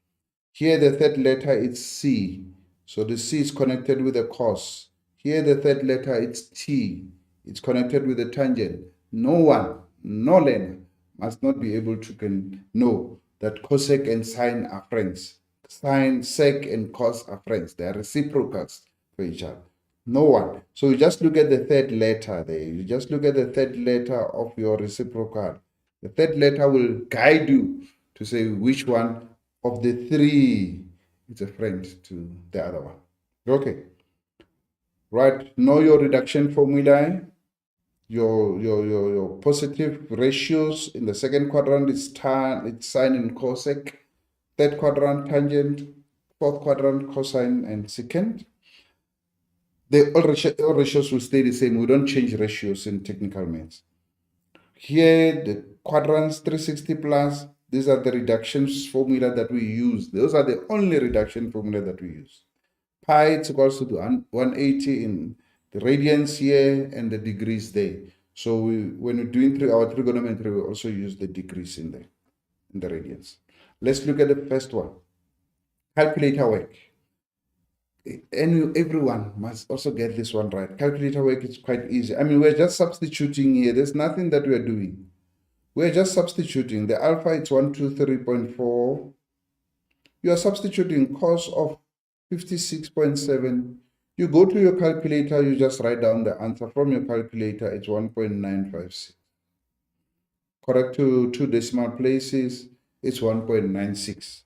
Here the third letter, it's C, so the C is connected with the cos. Here the third letter, it's T, it's connected with the tangent. No learner must not be able to know that cosec and sine are friends. Sine, sec, and cos are friends. They are reciprocals for each other. No one. So you just look at the third letter there. You just look at the third letter of your reciprocal. The third letter will guide you to say which one of the three is a friend to the other one. Okay. Right. Know your reduction formulae. Your positive ratios in the second quadrant is sine and cosec. Third quadrant, tangent. fourth quadrant, cosine and secant. All ratios will stay the same. We don't change ratios in technical maths. Here, the quadrants 360 plus, these are the reductions formula that we use. Those are the only reduction formula that we use. Pi is equals to 180 in the radians here and the degrees there. So when we're doing our trigonometry, we also use the degrees in there, in the radians. Let's look at the first one. Calculator work. And everyone must also get this one right. Calculator work is quite easy. I mean, we're just substituting here. There's nothing that we're doing. We're just substituting. The alpha is 123.4. You are substituting cos of 56.7. You go to your calculator, you just write down the answer from your calculator. It's 1.956. Correct to 2 decimal places, it's 1.96.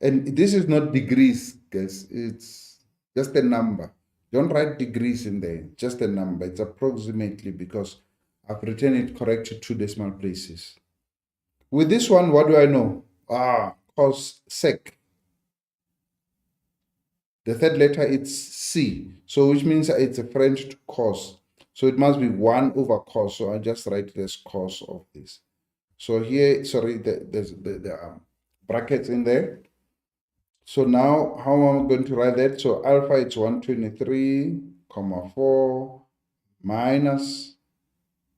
And this is not degrees, guys. It's just a number. Don't write degrees in there, just a number. It's approximately because I've written it correct to 2 decimal places. With this one, what do I know? Cos sec. The third letter is C. So which means it's a French to cos. So it must be 1 over cos. So I just write it as cos of this. So here, sorry, there's the brackets in there. So now, how am I going to write that? So alpha is 123.4 minus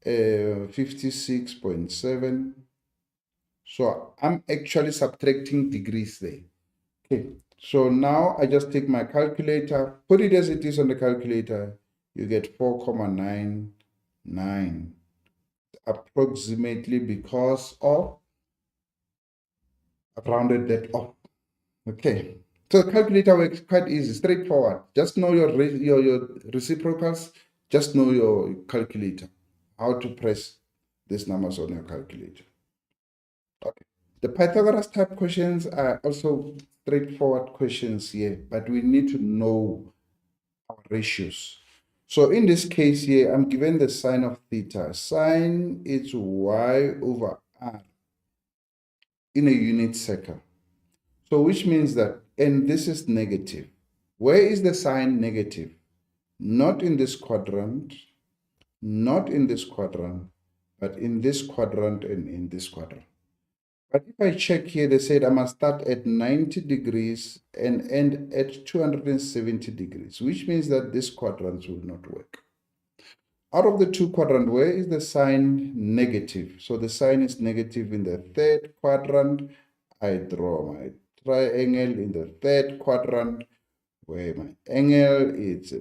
56.7. So I'm actually subtracting degrees there. Okay, so now I just take my calculator, put it as it is on the calculator. You get 4.99 approximately because of I've rounded that off. Okay, so the calculator works quite easy, straightforward. Just know your reciprocals, just know your calculator, how to press these numbers on your calculator. Okay, the Pythagoras type questions are also straightforward questions here, but we need to know our ratios. So in this case here, I'm given the sine of theta. Sine is y over r in a unit circle. So which means that, and this is negative. Where is the sign negative? Not in this quadrant, not in this quadrant, but in this quadrant and in this quadrant. But if I check here, they said I must start at 90 degrees and end at 270 degrees, which means that this quadrant will not work. Out of the two quadrants, where is the sign negative? So the sign is negative in the third quadrant. I draw my triangle in the third quadrant where my angle it's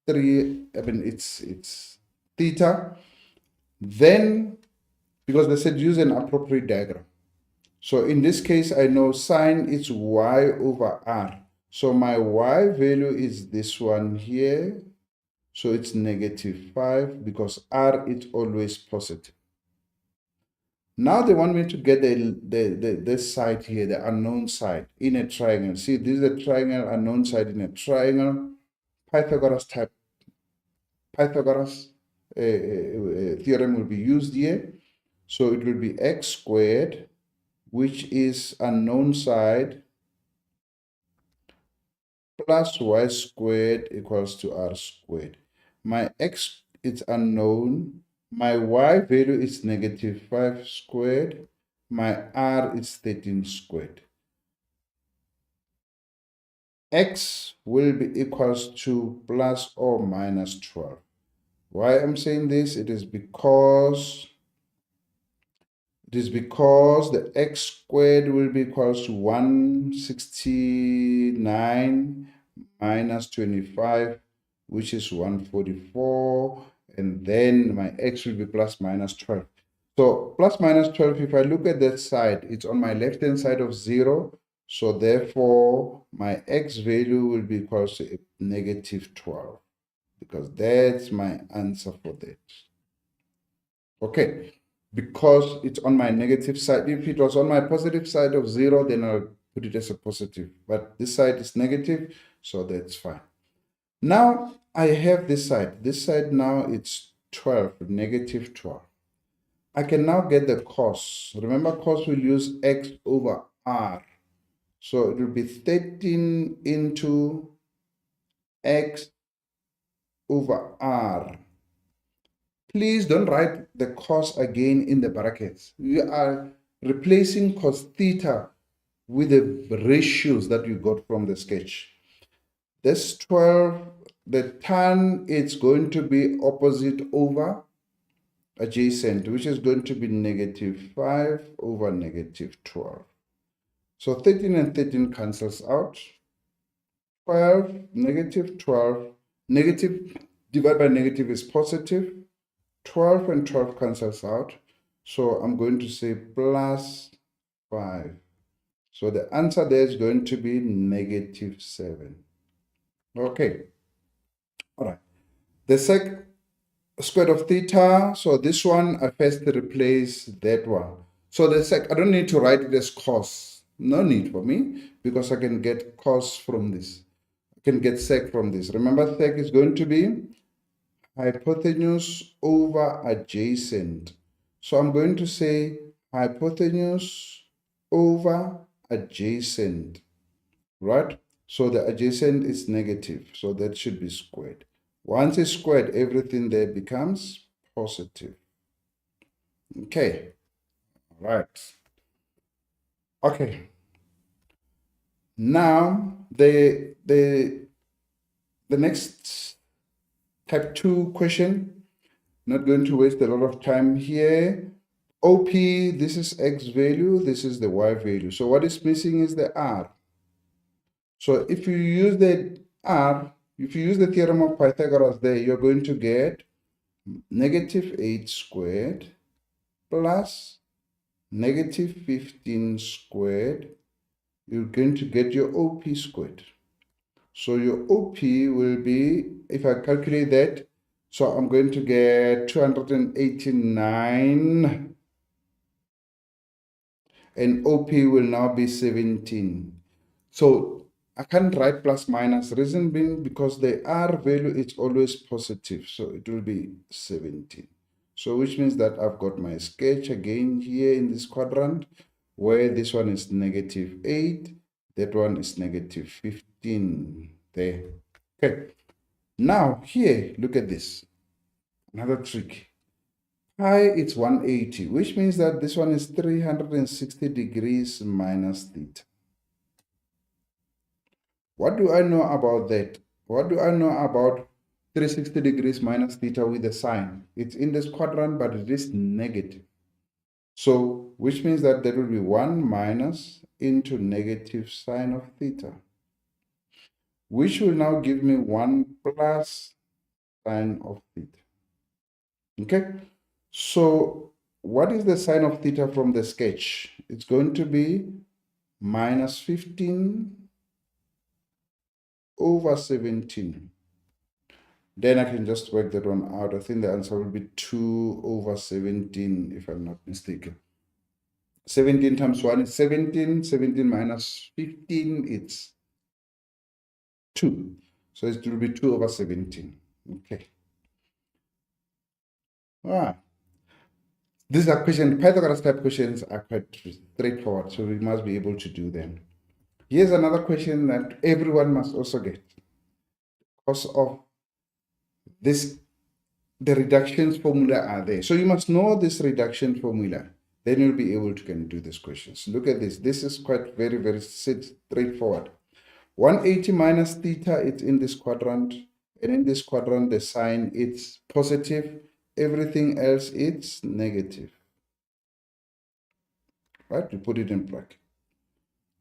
3, I mean it's theta. Then, because they said use an appropriate diagram. So in this case, I know sine is y over r. So my y value is this one here. So it's -5 because r is always positive. Now they want me to get this side here, the unknown side in a triangle. See, this is a triangle, unknown side in a triangle. Pythagoras theorem will be used here. So it will be x squared, which is unknown side, plus y squared equals to r squared. My x is unknown. My y value is -5 squared. My r is 13 squared. X will be equals to plus or minus 12. Why I'm saying this? It is because the x squared will be equals to 169 minus 25, which is 144. And then my x will be plus minus 12. So plus minus 12, if I look at that side, it's on my left-hand side of 0. So therefore, my x value will be equal to -12. Because that's my answer for that. Okay. Because it's on my negative side. If it was on my positive side of 0, then I'll put it as a positive. But this side is negative, so that's fine. Now, I have this side. This side now it's 12, -12. I can now get the cos. Remember, cos will use x over r. So it will be 13 into x over r. Please don't write the cos again in the brackets. You are replacing cos theta with the ratios that you got from the sketch. This 12, the tan, it's going to be opposite over adjacent, which is going to be -5 over -12. So 13 and 13 cancels out. 12, -12, negative divided by negative is positive. 12 and 12 cancels out. So I'm going to say +5. So the answer there is going to be -7. Okay. All right. The sec square of theta. So this one, I first replace that one. So the sec, I don't need to write it as cos. No need for me, because I can get cos from this. I can get sec from this. Remember, sec is going to be hypotenuse over adjacent. So I'm going to say hypotenuse over adjacent, right? So the adjacent is negative, so that should be squared. Once it's squared, everything there becomes positive. Okay, right. Okay. Now the next type 2 question. Not going to waste a lot of time here. OP, this is X value, this is the Y value. So what is missing is the R. So if you use the R, if you use the theorem of Pythagoras there, you're going to get -8 squared plus -15 squared. You're going to get your OP squared. So your OP will be, if I calculate that, so I'm going to get 289, and OP will now be 17. So I can't write plus minus, reason being because the R value is always positive, so it will be 17. So which means that I've got my sketch again here in this quadrant, where this one is -8, that one is -15 there. Okay, now here, look at this, another trick. Pi, it's 180, which means that this one is 360 degrees minus theta. What do I know about that? What do I know about 360 degrees minus theta with the sign? It's in this quadrant, but it is negative. So, which means that there will be 1 minus into negative sine of theta, which will now give me 1 plus sine of theta. Okay? So, what is the sine of theta from the sketch? It's going to be -15 over 17. Then I can just work that one out. I think the answer will be 2 over 17, if I'm not mistaken. 17 times 1 is 17. 17 minus 15, it's 2. So it will be 2 over 17. Okay. These are questions, Pythagoras type questions are quite straightforward, so we must be able to do them. Here's another question that everyone must also get. Because of this, the reductions formula are there. So you must know this reduction formula. Then you'll be able to can do these questions. Look at this. This is quite very, very straightforward. 180 minus theta, it's in this quadrant. And in this quadrant, the sign, it's positive. Everything else, it's negative. Right? We put it in bracket.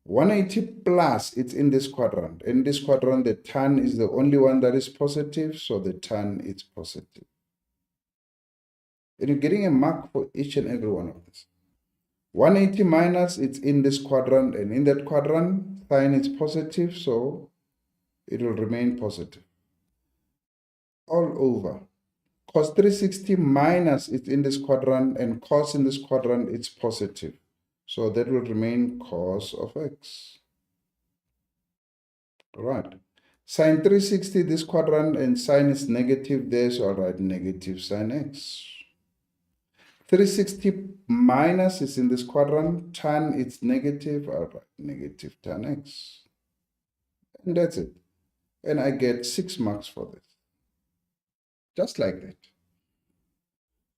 180 plus, it's in this quadrant. In this quadrant, the tan is the only one that is positive, so the tan is positive. And you're getting a mark for each and every one of this. 180 minus, it's in this quadrant, and in that quadrant, sign is positive, so it will remain positive. All over. Cos 360 minus, it's in this quadrant, and cos in this quadrant, it's positive. So that will remain cos of x. All right. Sine 360, this quadrant, and sine is negative there, so I'll write negative sine x. 360 minus is in this quadrant. Tan, it's negative. All right, negative tan x. And that's it. And I get 6 marks for this. Just like that.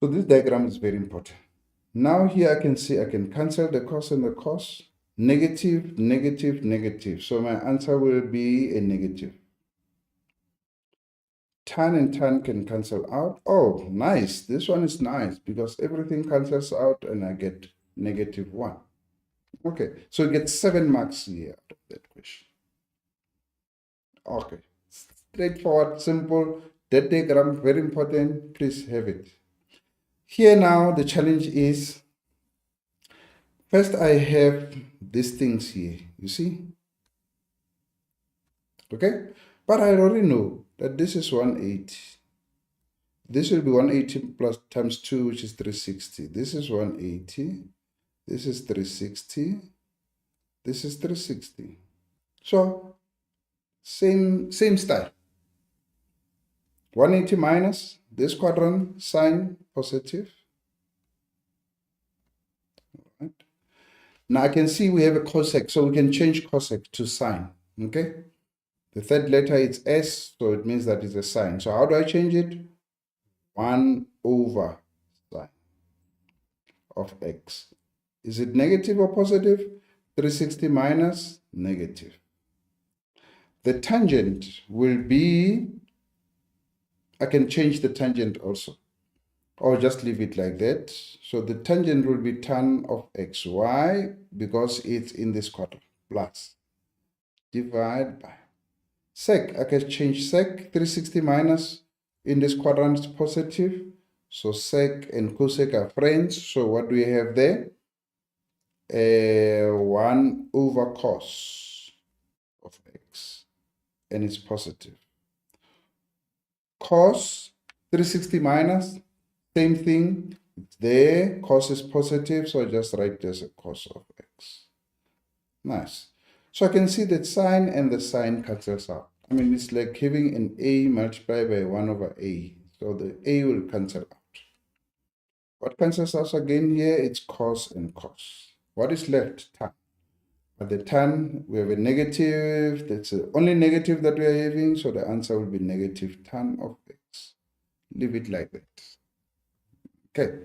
So this diagram is very important. Now here I can see I can cancel the cos and the cos. Negative, negative, negative. So my answer will be a negative. Tan and tan can cancel out. Oh, nice. This one is nice because everything cancels out and I get -1. Okay, so you get 7 marks here out of that question. Okay, straightforward, simple. That diagram, very important. Please have it. Here now, the challenge is, first I have these things here, you see? Okay, but I already know that this is 180. This will be 180 plus times 2, which is 360. This is 180. This is 360. This is 360. So, same style. 180 minus this quadrant, sign positive. Right. Now I can see we have a cosec, so we can change cosec to sine. Okay. The third letter is S, so it means that it's a sine. So how do I change it? 1 over sine of x. Is it negative or positive? 360 minus negative. The tangent will be, I can change the tangent also, or just leave it like that. So the tangent will be tan of x. Why? Because it's in this quadrant. Plus, divide by. Sec, I can change sec. 360 minus, in this quadrant is positive. So sec and cosec are friends. So what do we have there? 1 over cos of x. And it's positive. Cos 360 minus, same thing. There, cos is positive, so I just write this as cos of x. Nice. So I can see that sine and the sine cancels out. I mean, it's like having an a multiplied by 1 over a. So the a will cancel out. What cancels out again here? It's cos and cos. What is left? Tan. At the tan, we have a negative. That's the only negative that we are having. So the answer will be negative tan of x. Leave it like that. Okay.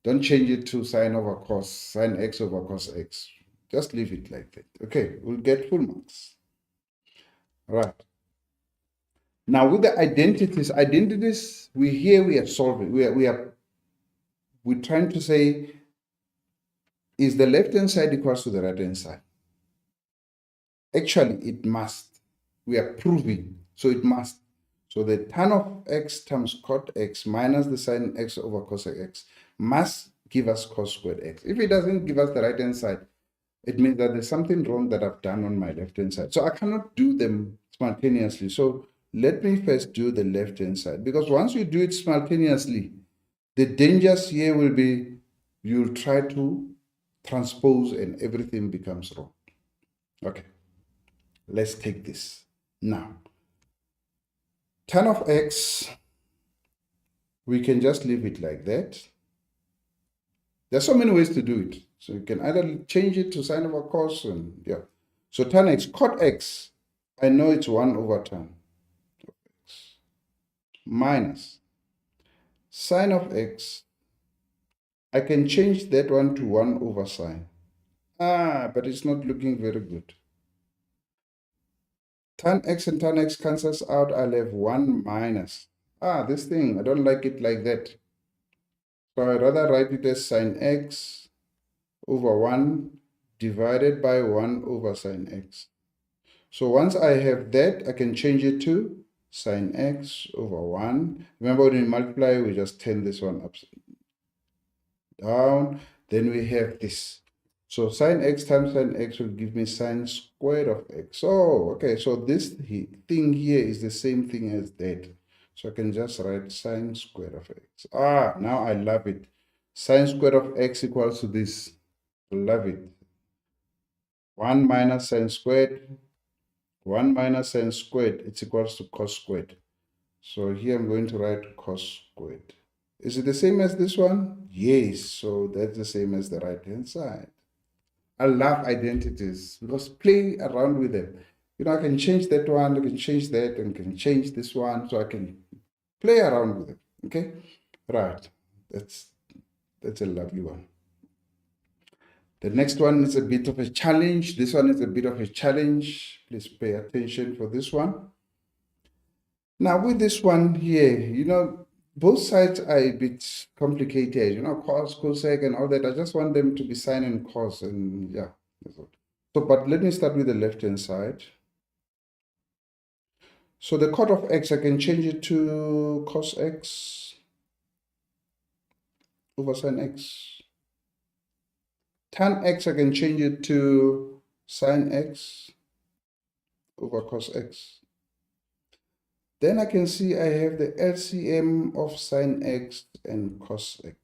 Don't change it to sine over cos, sine x over cos x. Just leave it like that. Okay, we'll get full marks. All right. Now with the identities, we are solving. We're trying to say, is the left-hand side equals to the right-hand side? Actually, it must. We are proving, so it must. So the tan of x times cot x minus the sine x over cos x must give us cos squared x. If it doesn't give us the right-hand side, it means that there's something wrong that I've done on my left-hand side. So I cannot do them simultaneously. So let me first do the left-hand side, because once you do it simultaneously, the dangers here will be you'll try to transpose and everything becomes wrong. Okay, let's take this. Now, tan of x, we can just leave it like that. There's so many ways to do it. So you can either change it to sine over cos and yeah. So tan x, cot x, I know it's 1 over tan of x minus sine of x. I can change that one to 1 over sine. But it's not looking very good. Tan x and tan x cancels out. I'll have 1 minus. This thing, I don't like it like that. So I'd rather write it as sine x over 1 divided by 1 over sine x. So once I have that, I can change it to sine x over 1. Remember, when we multiply, we just turn this one upside down. Then we have this. So sine x times sine x will give me sine squared of x. Oh, okay. So this thing here is the same thing as that. So I can just write sine squared of x. Now I love it. Sine squared of x equals to this. Love it. 1 minus sine squared. 1 minus sine squared. It's equals to cos squared. So here I'm going to write cos squared. Is it the same as this one? Yes, so that's the same as the right-hand side. I love identities because play around with them. You know, I can change that one, I can change that, and can change this one, so I can play around with it. Okay, right. That's a lovely one. The next one is a bit of a challenge. This one is a bit of a challenge. Please pay attention for this one. Now with this one here, you know, both sides are a bit complicated, you know, cos, cosec, and all that. I just want them to be sine and cos, and yeah. So, but let me start with the left-hand side. So the cot of x, I can change it to cos x over sine x. Tan x, I can change it to sine x over cos x. Then I can see I have the LCM of sine x and cos x,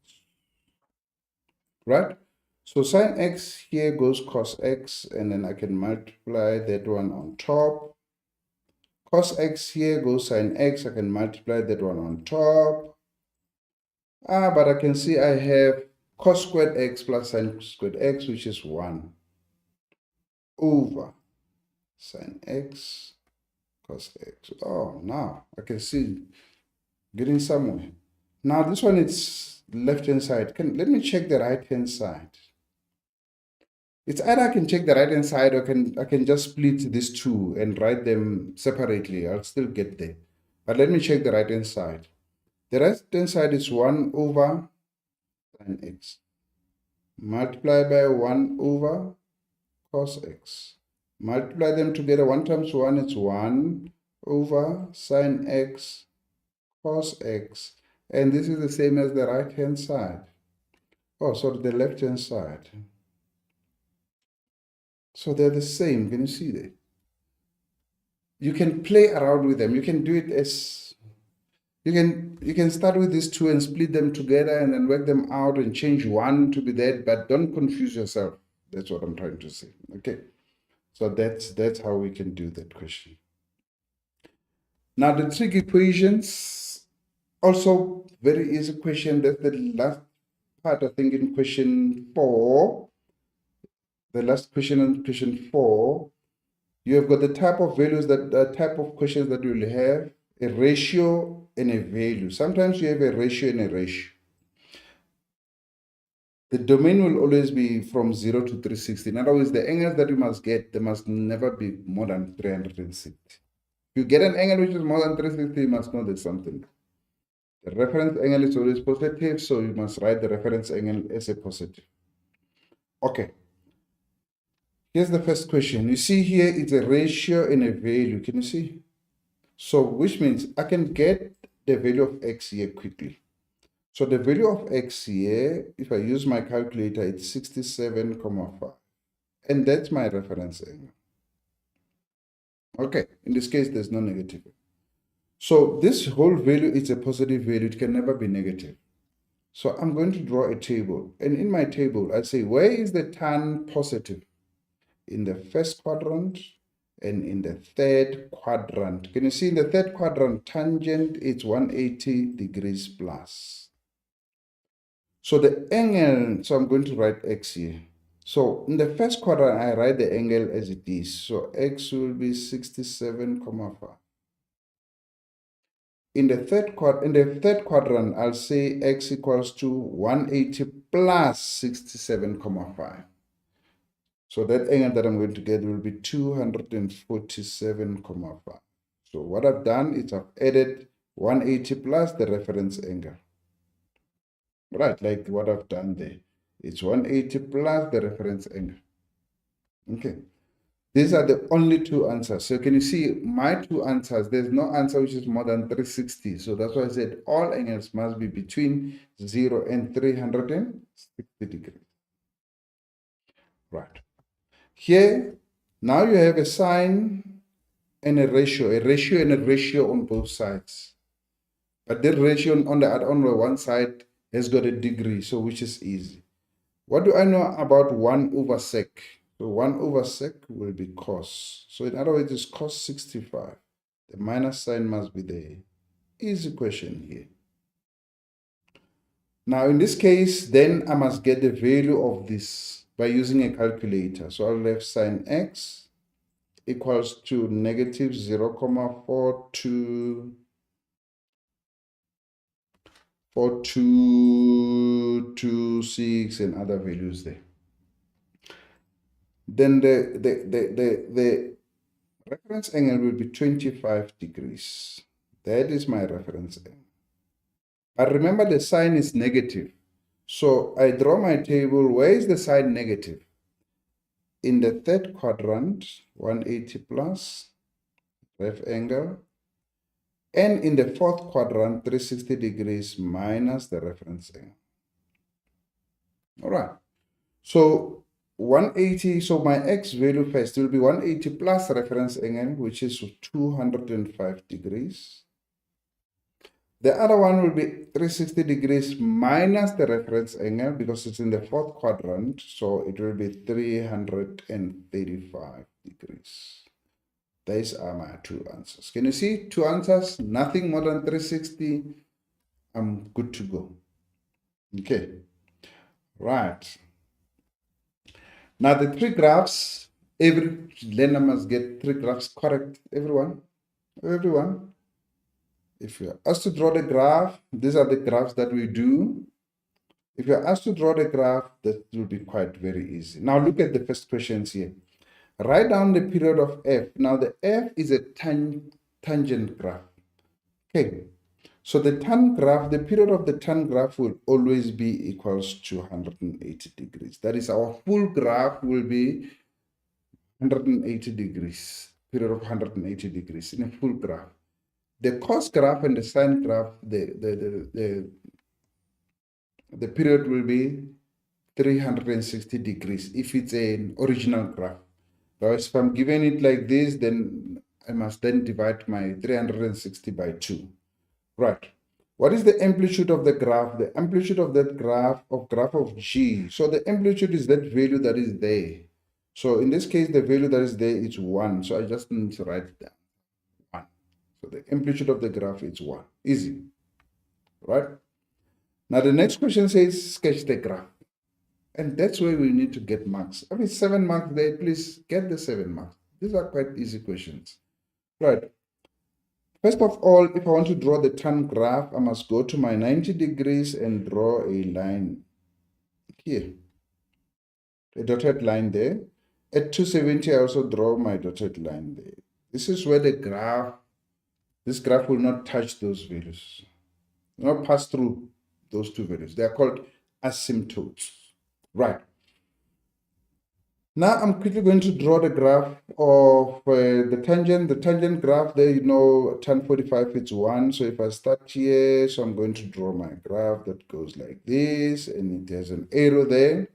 right? So sine x here goes cos x, and then I can multiply that one on top. Cos x here goes sine x, I can multiply that one on top. But I can see I have cos squared x plus sine squared x, which is 1 over sine x cos x. Oh, now I can see getting somewhere. Now this one is left-hand side. Let me check the right-hand side. It's either I can check the right-hand side, or I can just split these two and write them separately. I'll still get there. But let me check the right-hand side. The right-hand side is 1 over sine x. Multiply by 1 over cos x. Multiply them together. 1 times 1 is 1 over sine x cos x. And this is the same as the right-hand side. Oh, sorry, the left-hand side. So they're the same. Can you see that? You can play around with them. You can do it as you can start with these two and split them together and then work them out and change one to be that, but don't confuse yourself. That's what I'm trying to say. Okay. So that's how we can do that question. Now the trig equations, also very easy question. That's the last part, I think, in question 4. The last question in question 4. You have got the type of values type of questions that you will have, a ratio and a value. Sometimes you have a ratio and a ratio. The domain will always be from 0 to 360. In other words, the angles that you must get, they must never be more than 360. If you get an angle which is more than 360, you must know there's something. The reference angle is always positive, so you must write the reference angle as a positive. Okay. Here's the first question. You see here, it's a ratio and a value. Can you see? So, which means I can get the value of x here quickly. So the value of x here, if I use my calculator, it's 67,5. And that's my reference angle. Okay, in this case, there's no negative. So this whole value is a positive value. It can never be negative. So I'm going to draw a table. And in my table, I say, where is the tan positive? In the first quadrant and in the third quadrant. Can you see in the third quadrant, tangent is 180 degrees plus. So the angle, so I'm going to write x here. So in the first quadrant, I write the angle as it is. So x will be 67,5. In the third quadrant, I'll say x equals to 180 plus 67,5. So that angle that I'm going to get will be 247,5. So what I've done is I've added 180 plus the reference angle. Right, like what I've done there. It's 180 plus the reference angle. Okay. These are the only two answers. So can you see my two answers? There's no answer which is more than 360. So that's why I said all angles must be between 0 and 360 degrees. Right. Here, now you have a sine and a ratio and a ratio on both sides. But the ratio on the one side has got a degree, so which is easy. What do I know about 1 over sec? So 1 over sec will be cos. So in other words, it's cos 65. The minus sign must be there. Easy question here. Now, in this case, then I must get the value of this by using a calculator. So I'll have sine x equals to negative 0.4226 and other values there. Then the reference angle will be 25 degrees. That is my reference angle. But remember, the sign is negative. So I draw my table. Where is the sign negative? In the third quadrant, 180 plus, ref angle. And in the fourth quadrant, 360 degrees minus the reference angle. All right. So 180, so my x value first will be 180 plus reference angle, which is 205 degrees. The other one will be 360 degrees minus the reference angle because it's in the fourth quadrant. So it will be 335 degrees. These are my two answers. Can you see two answers? Nothing more than 360. I'm good to go. Okay. Right. Now the three graphs, every learner must get three graphs correct. Everyone. If you're asked to draw the graph, these are the graphs that we do. If you're asked to draw the graph, that will be quite very easy. Now look at the first questions here. Write down the period of f. Now the f is a tangent graph. Okay. So the tan graph, the period of the tan graph will always be equals to 180 degrees. That is, our full graph will be 180 degrees, period of 180 degrees in a full graph. The cos graph and the sine graph, the period will be 360 degrees if it's an original graph. Whereas if I'm given it like this, then I must then divide my 360 by 2. Right. What is the amplitude of the graph? The amplitude of that graph of G. So the amplitude is that value that is there. So in this case, the value that is there is 1. So I just need to write it down. 1. So the amplitude of the graph is 1. Easy. Right? Now the next question says sketch the graph. And that's where we need to get marks. I mean, 7 marks there. Please get the 7 marks. These are quite easy questions. Right. First of all, if I want to draw the tan graph, I must go to my 90 degrees and draw a line here. A dotted line there. At 270, I also draw my dotted line there. This is where the graph, this graph will not touch those values. It will not pass through those two values. They are called asymptotes. Right. Now I'm quickly going to draw the graph of the tangent. The tangent graph there, you know, tan 45 is 1. So if I start here, so I'm going to draw my graph that goes like this, and it has an arrow there.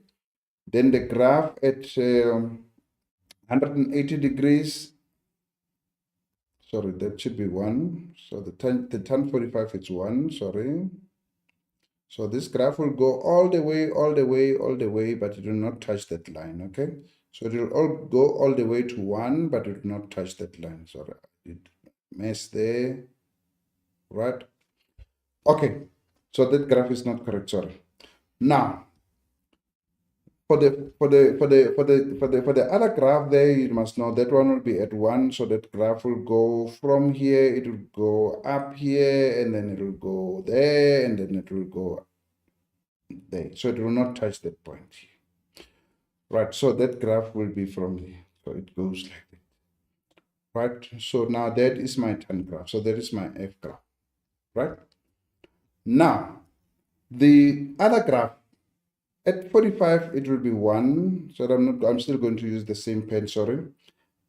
Then the graph at 180 degrees. Sorry, that should be 1. So the tan 45 is 1, sorry. So this graph will go all the way, but it will not touch that line, okay? So it will all go all the way to 1, but it will not touch that line. Sorry, it mess there, right? Okay, so that graph is not correct, sorry. Now, for the other graph there, you must know that one will be at 1, so that graph will go from here, it will go up here, and then it will go there, and then it will go there. So it will not touch that point here. Right, so that graph will be from here. So it goes like that. Right, so now that is my tan graph. So that is my F graph. Right? Now, the other graph, at 45, it will be 1. So I'm still going to use the same pen, sorry.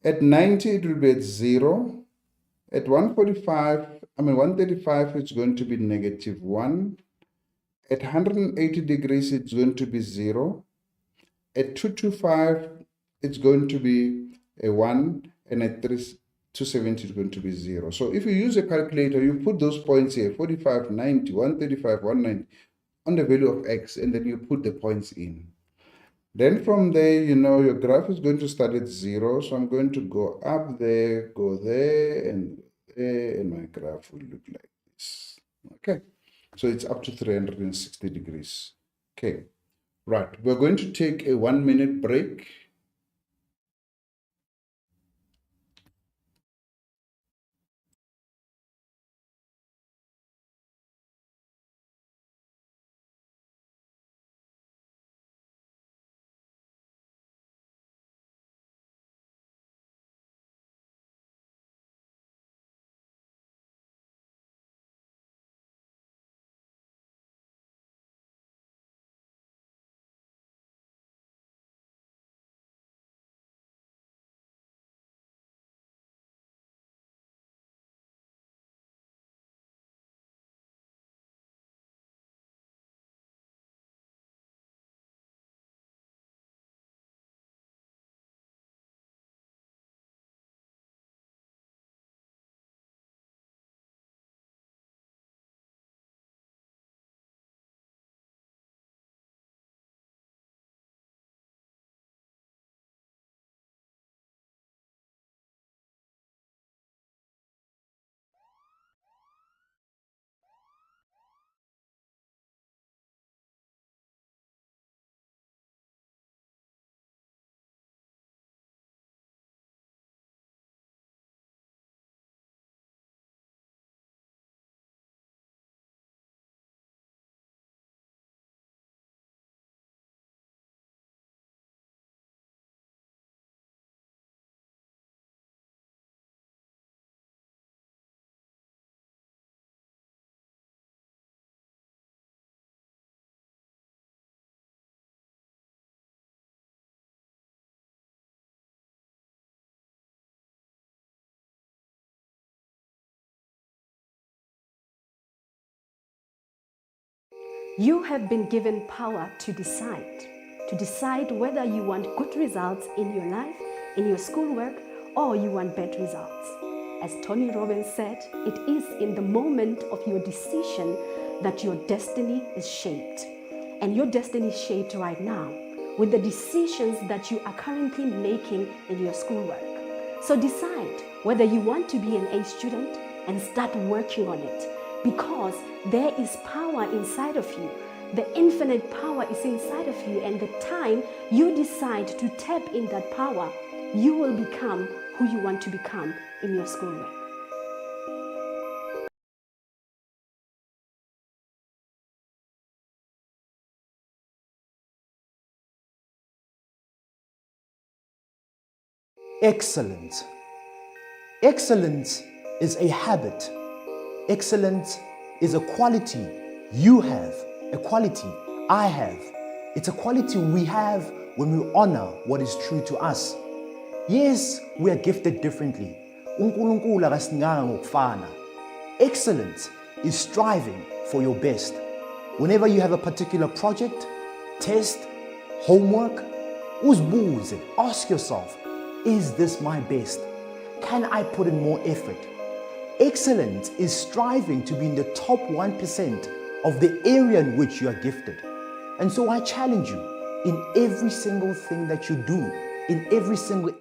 At 90, it will be at 0. At 135, it's going to be negative 1. At 180 degrees, it's going to be 0. At 225, it's going to be a 1. And at 270, it's going to be 0. So if you use a calculator, you put those points here, 45, 90, 135, 190, on the value of x, and then you put the points in. Then from there, you know, your graph is going to start at 0. So I'm going to go up there, go there, and my graph will look like this. Okay. So it's up to 360 degrees. Okay, right. We're going to take a 1-minute break. You have been given power to decide whether you want good results in your life, in your schoolwork, or you want bad results. As Tony Robbins said, it is in the moment of your decision that your destiny is shaped. And your destiny is shaped right now with the decisions that you are currently making in your schoolwork. So decide whether you want to be an A student and start working on it, because there is power inside of you. The infinite power is inside of you, and the time you decide to tap in that power, you will become who you want to become in your schoolwork. Excellence. Excellence is a habit. Excellence is a quality you have, a quality I have. It's a quality we have when we honor what is true to us. Yes, we are gifted differently. uNkulunkulu akasinganga ngokufana. Excellence is striving for your best. Whenever you have a particular project, test, homework, uzibuze, ask yourself, is this my best? Can I put in more effort? Excellence is striving to be in the top 1% of the area in which you are gifted. And so I challenge you in every single thing that you do, in every single...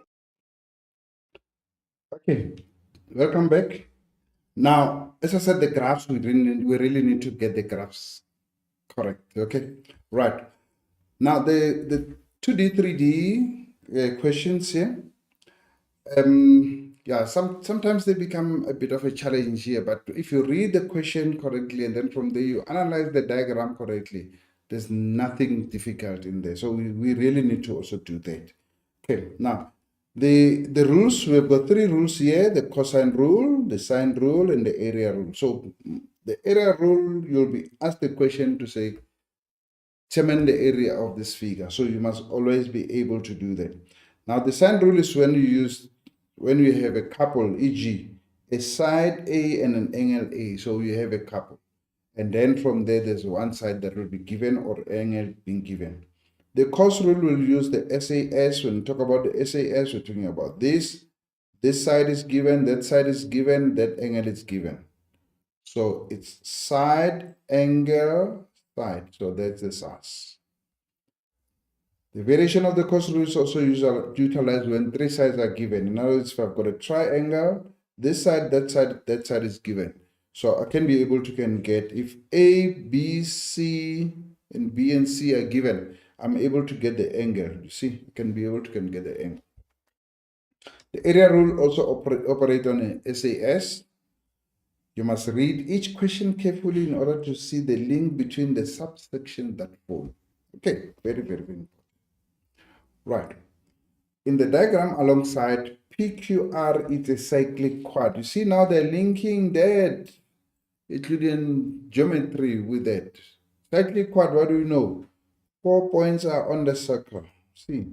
Okay, welcome back. Now, as I said, the graphs, we really need to get the graphs correct, okay? Right. Now, the 2D, 3D questions here, yeah, sometimes they become a bit of a challenge here, but if you read the question correctly and then from there you analyze the diagram correctly, there's nothing difficult in there. So we really need to also do that. Okay, now the rules, we've got 3 rules here: the cosine rule, the sine rule, and the area rule. So the area rule, you'll be asked the question to say, determine the area of this figure. So you must always be able to do that. Now the sine rule is when you have a couple, e.g., a side A and an angle A. So you have a couple. And then from there, there's one side that will be given or angle being given. The cos rule will use the SAS. When we talk about the SAS, we're talking about this. This side is given, that side is given, that angle is given. So it's side, angle, side. So that's the SAS. The variation of the cos rule is also utilized when 3 sides are given. In other words, if I've got a triangle, this side, that side is given. So I can be able to can get, if A, B, C, and B and C are given, I'm able to get the angle. You see, I can be able to can get the angle. The area rule also operate on a SAS. You must read each question carefully in order to see the link between the subsections that form. Okay, very, very, very important. Right. In the diagram alongside PQR is a cyclic quad. You see now they're linking that Euclidean geometry with that. Cyclic quad, what do you know? 4 points are on the circle. See?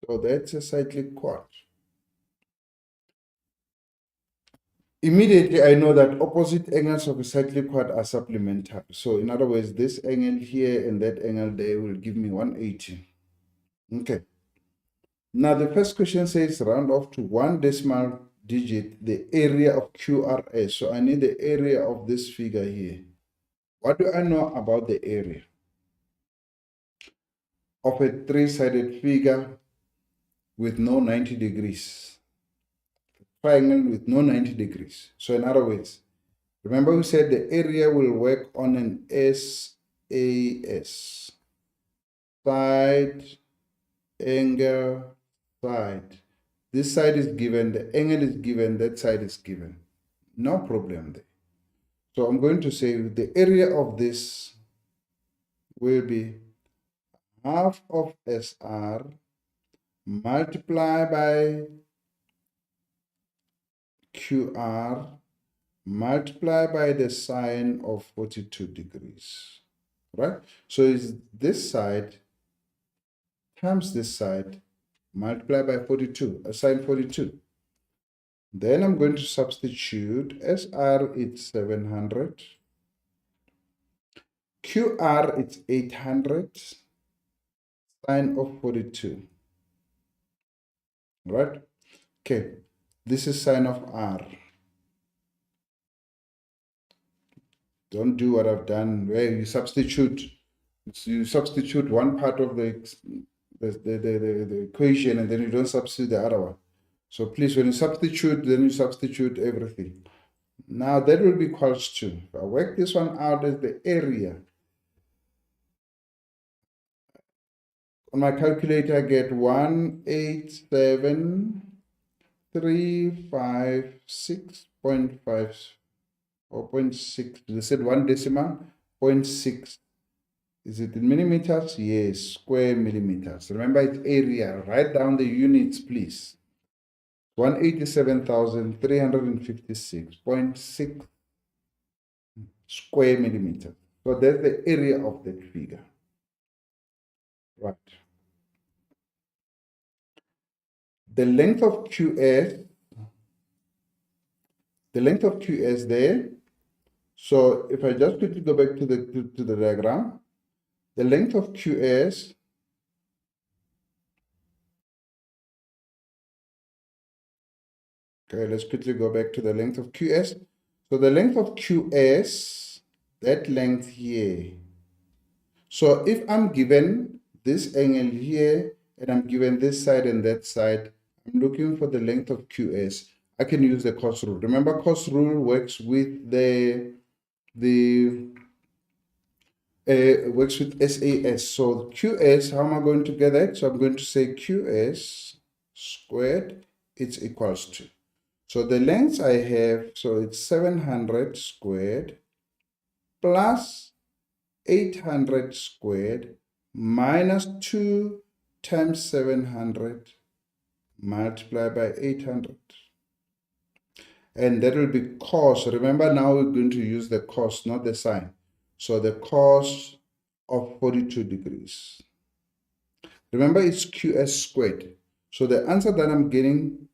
So that's a cyclic quad. Immediately, I know that opposite angles of a cyclic quad are supplementary. So in other words, this angle here and that angle there will give me 180. Okay. Now the first question says round off to 1 decimal digit the area of QRS. So I need the area of this figure here. What do I know about the area of a three-sided figure with no 90 degrees? Triangle with no 90 degrees. So in other words, remember we said the area will work on an SAS. Side, angle, side. This side is given, the angle is given, that side is given. No problem there. So I'm going to say the area of this will be half of SR multiplied by QR multiplied by the sine of 42 degrees, right? So it's this side times this side multiplied by 42, sine 42. Then I'm going to substitute SR, it's 700. QR, it's 800. Sine of 42. Right? Okay. This is sine of R. Don't do what I've done where you substitute one part of the equation and then you don't substitute the other one. So please, when you substitute, then you substitute everything. Now that will be equals to, if I work this one out as the area, on my calculator I get 187,356.5 or 0.6. They said 1 decimal, 0.6. Is it in millimeters? Yes, square millimeters. Remember it's area. Write down the units, please. 187,356.6 square millimeters. So that's the area of that figure. Right. The length of QS, there. So if I just quickly go back to the diagram, the length of QS okay, let's quickly go back to the length of QS. So the length of QS, that length here. So if I'm given this angle here and I'm given this side and that side, I'm looking for the length of QS. I can use the cos rule. Remember, cos rule works with works with SAS. So QS, how am I going to get that? So I'm going to say QS squared, it's equals to. So the length I have, so it's 700 squared plus 800 squared minus 2 times 700 multiplied by 800. And that will be cos. Remember, now we're going to use the cos, not the sine. So the cos of 42 degrees. Remember, it's QS squared. So the answer that I'm getting,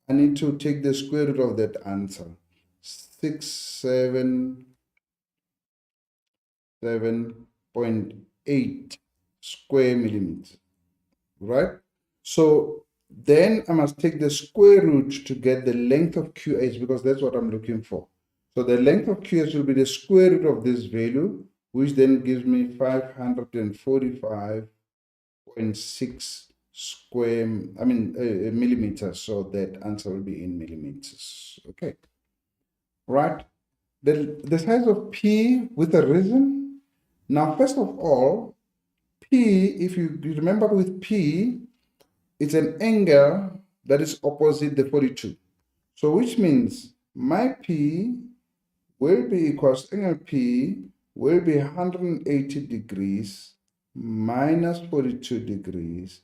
I need to take the square root of that answer. 677.8 square millimeters. Right? So then I must take the square root to get the length of QH because that's what I'm looking for. So the length of QH will be the square root of this value, which then gives me 545.6 square, millimeters. So that answer will be in millimeters. Okay. Right. the size of P with a reason. Now, first of all, P, if you remember with P, it's an angle that is opposite the 42. So which means my P will be equals angle P will be 180 degrees minus 42 degrees.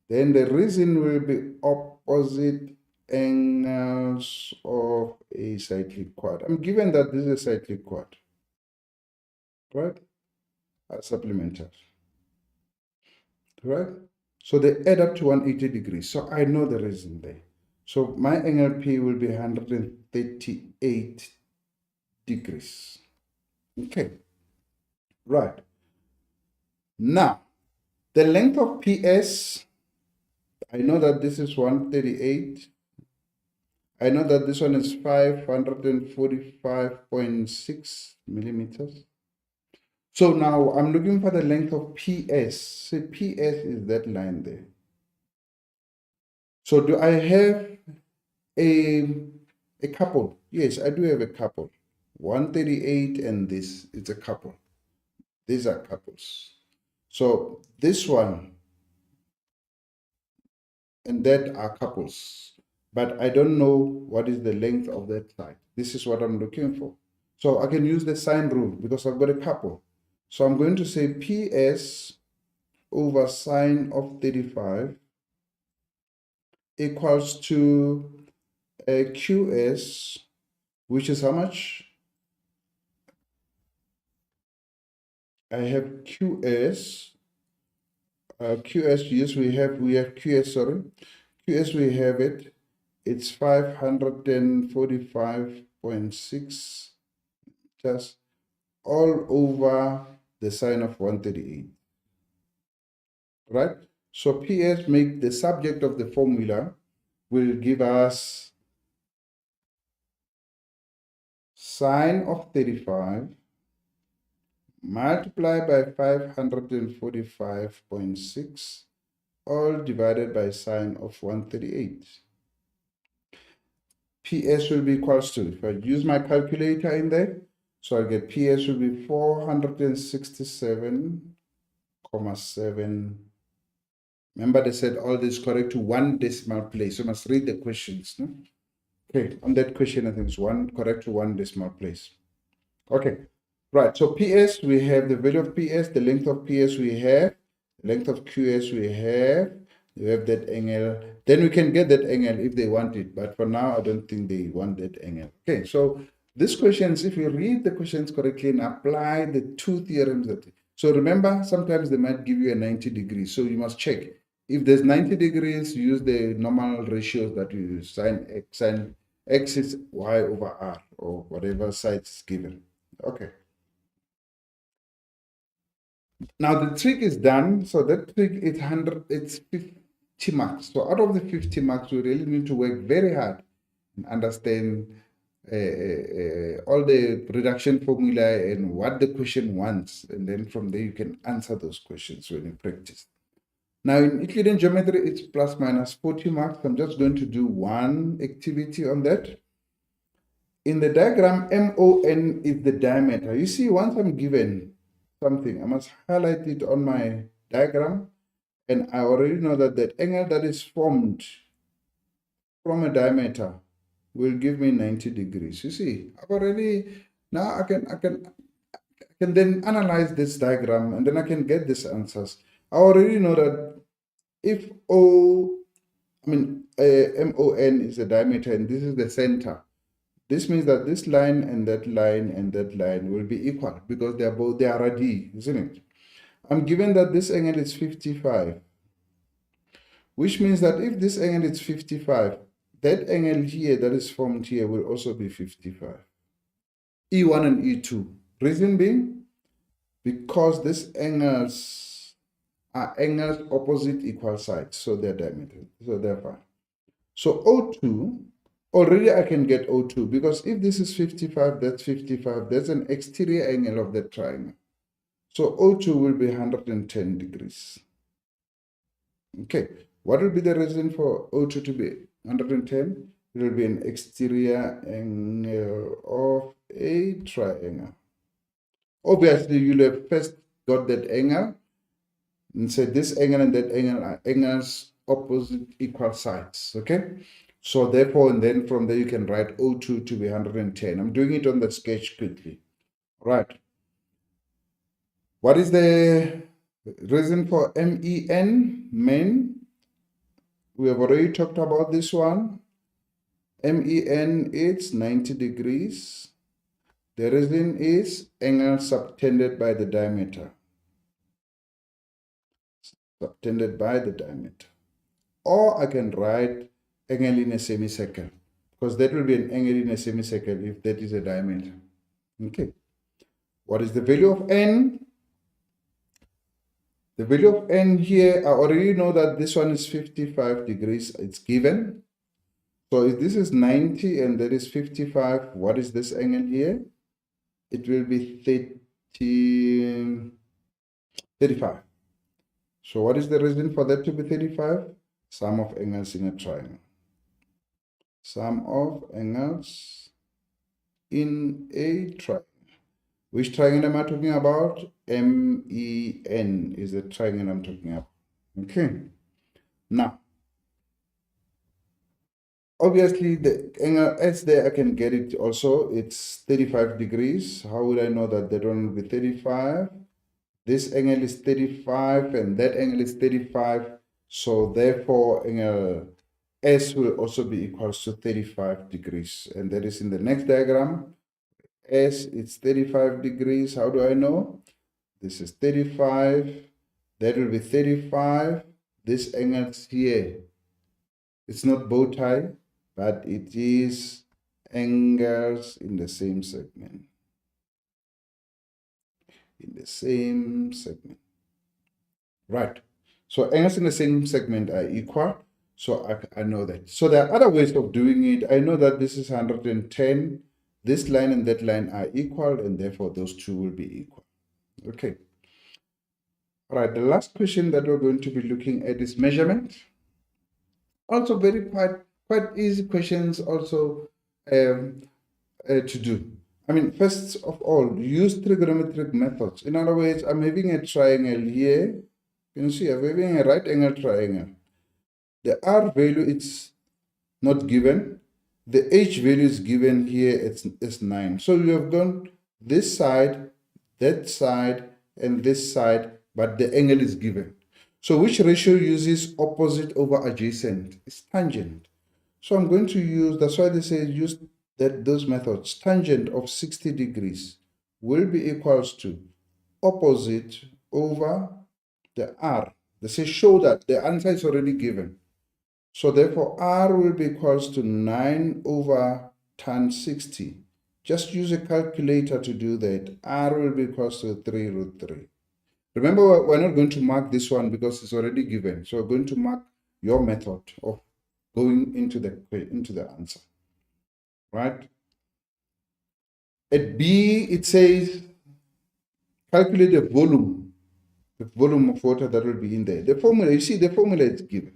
Then the reason will be opposite angles of a cyclic quad. I'm given that this is a cyclic quad, right? Supplemented, right? So they add up to 180 degrees. So I know the reason there. So my angle P will be 138 degrees. Okay, right. Now, the length of PS, I know that this is 138. I know that this one is 545.6 millimeters. So now I'm looking for the length of PS. So PS is that line there. So do I have a couple? Yes, I do have a couple. 138 and this, it's a couple. These are couples. So this one and that are couples. But I don't know what is the length of that side. This is what I'm looking for. So I can use the sine rule because I've got a couple. So I'm going to say PS over sine of 35 equals to a QS, which is how much? I have QS. QS, yes, we have QS, sorry. QS, we have it. It's 545.6 just all over the sine of 138. Right? So PS make the subject of the formula will give us sine of 35 multiplied by 545.6 all divided by sine of 138. PS will be equals to, if I use my calculator in there, so I get PS will be 467.7. Remember they said all this correct to one decimal place. You must read the questions. No? Okay, on that question, I think it's one correct to one decimal place. Okay, right. So PS, we have the value of PS, the length of PS we have, the length of QS we have, you have that angle. Then we can get that angle if they want it. But for now, I don't think they want that angle. Okay, so these questions, if you read the questions correctly and apply the two theorems that. So remember, sometimes they might give you a 90 degrees. So you must check. If there's 90 degrees, use the normal ratios that you use. Sine X is Y over R or whatever side is given. Okay. Now the trick is done. So that trick is 100, it's 50 marks. So out of the 50 marks, we really need to work very hard and understand all the reduction formula and what the question wants. And then from there, you can answer those questions when you practice. Now in Euclidean geometry, it's plus minus 40 marks. I'm just going to do one activity on that. In the diagram, MON is the diameter. You see, once I'm given something, I must highlight it on my diagram. And I already know that that angle that is formed from a diameter will give me 90 degrees. You see, I've already, now I can then analyze this diagram and then I can get these answers. I already know that if MON is the diameter and this is the center, this means that this line and that line and that line will be equal because they are radii, isn't it? I'm given that this angle is 55, which means that if this angle is 55, that angle here that is formed here will also be 55. E1 and E2. Reason being, because these angles are angles opposite equal sides, so they're diameter, so they're fine. So O2, already I can get O2 because if this is 55, that's 55, that's an exterior angle of that triangle. So O2 will be 110 degrees. Okay, what will be the reason for O2 to be 110? It will be an exterior angle of a triangle. Obviously, you'll have first got that angle and said this angle and that angle are angles opposite equal sides. Okay. So therefore, and then from there you can write O2 to be 110. I'm doing it on the sketch quickly. Right. What is the reason for MEN? Men. We have already talked about this one. MEN is 90 degrees. The reason is angle subtended by the diameter. Subtended by the diameter. Or I can write angle in a semicircle, because that will be an angle in a semicircle if that is a diameter. Okay. What is the value of n? The value of n here, I already know that this one is 55 degrees. It's given. So if this is 90 and that is 55, what is this angle here? It will be 35. So what is the reason for that to be 35? Sum of angles in a triangle. Sum of angles in a triangle. Which triangle am I talking about? MEN is the triangle I'm talking about. Okay. Now, obviously the angle S there, I can get it also. It's 35 degrees. How would I know that that one will be 35? This angle is 35 and that angle is 35. So therefore, angle S will also be equals to 35 degrees. And that is in the next diagram. S, it's 35 degrees. How do I know? This is 35. That will be 35. This angle here, it's not bow tie, but it is angles in the same segment. In the same segment. Right. So angles in the same segment are equal. So I know that. So there are other ways of doing it. I know that this is 110. This line and that line are equal, and therefore those two will be equal. Okay. All right. The last question that we're going to be looking at is measurement. Also very quite easy questions also to do. I mean, first of all, use trigonometric methods. In other words, I'm having a triangle here. You can see I'm having a right angle triangle. The R value is not given. The H value is given here. It's 9. So you have gone this side, that side, and this side, but the angle is given. So which ratio uses opposite over adjacent? It's tangent. So I'm going to use, that's why they say use those methods. Tangent of 60 degrees will be equals to opposite over the R. They say show that. The answer is already given. So therefore R will be equals to 9 over tan 60. Just use a calculator to do that. R will be equals to 3 root 3. Remember, we're not going to mark this one because it's already given. So we're going to mark your method of going into the answer. Right? At B, it says calculate the volume of water that will be in there. The formula, you see, the formula is given.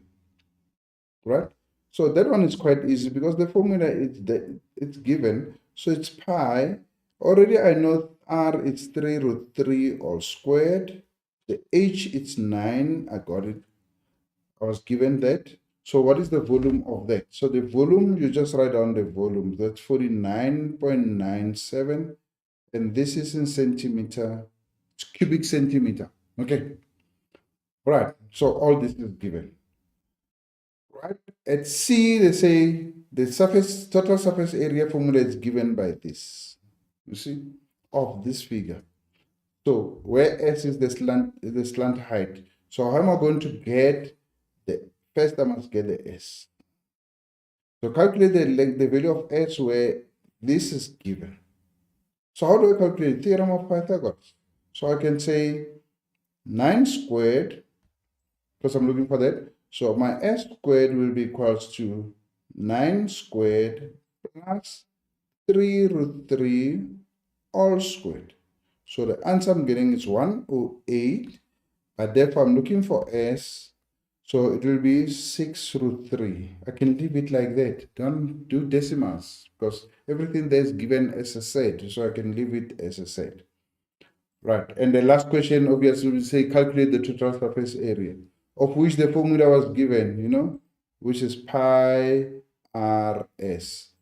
Right? So that one is quite easy because the formula it's given. So it's pi. Already I know R is 3 root 3 all squared. The H it's 9. I got it. I was given that. So what is the volume of that? So the volume, you just write down the volume. That's 49.97. And this is in centimeter. It's cubic centimeter. Okay. Right. So all this is given. Right. At C, they say the total surface area formula is given by this. You see, of this figure. So where S is the slant height. So how am I going to get the first? I must get the S. So calculate the value of S where this is given. So how do I calculate? Theorem of Pythagoras. So I can say 9 squared, because I'm looking for that. So my S squared will be equals to 9 squared plus 3 root 3 all squared. So the answer I'm getting is 108, but therefore I'm looking for S. So it will be 6 root 3. I can leave it like that. Don't do decimals because everything there is given as a set. So I can leave it as a set. Right. And the last question, obviously, will say calculate the total surface area, of which the formula was given, which is pi rs.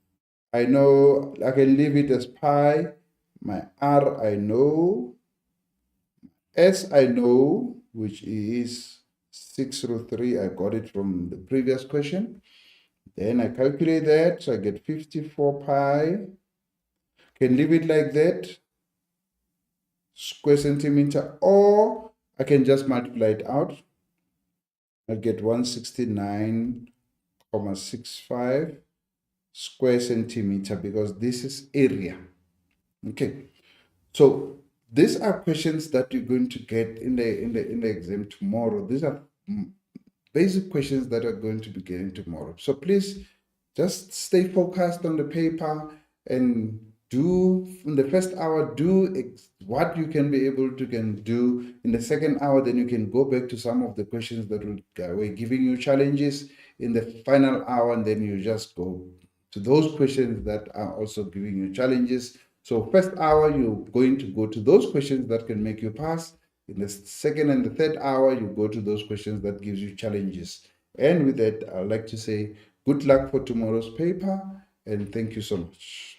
I know I can leave it as pi. My r I know. S I know, which is 6 root 3. I got it from the previous question. Then I calculate that, so I get 54 pi. Can leave it like that, square centimeter, or I can just multiply it out. I'll get 169.65 square centimeter because this is area. Okay, so these are questions that you're going to get in the exam tomorrow. These are basic questions that are going to be getting tomorrow. So please just stay focused on the paper and do in the first hour, what you can be able to can do. In the second hour, then you can go back to some of the questions that were giving you challenges in the final hour, and then you just go to those questions that are also giving you challenges. So first hour, you're going to go to those questions that can make you pass. In the second and the third hour, you go to those questions that gives you challenges. And with that, I'd like to say good luck for tomorrow's paper, and thank you so much.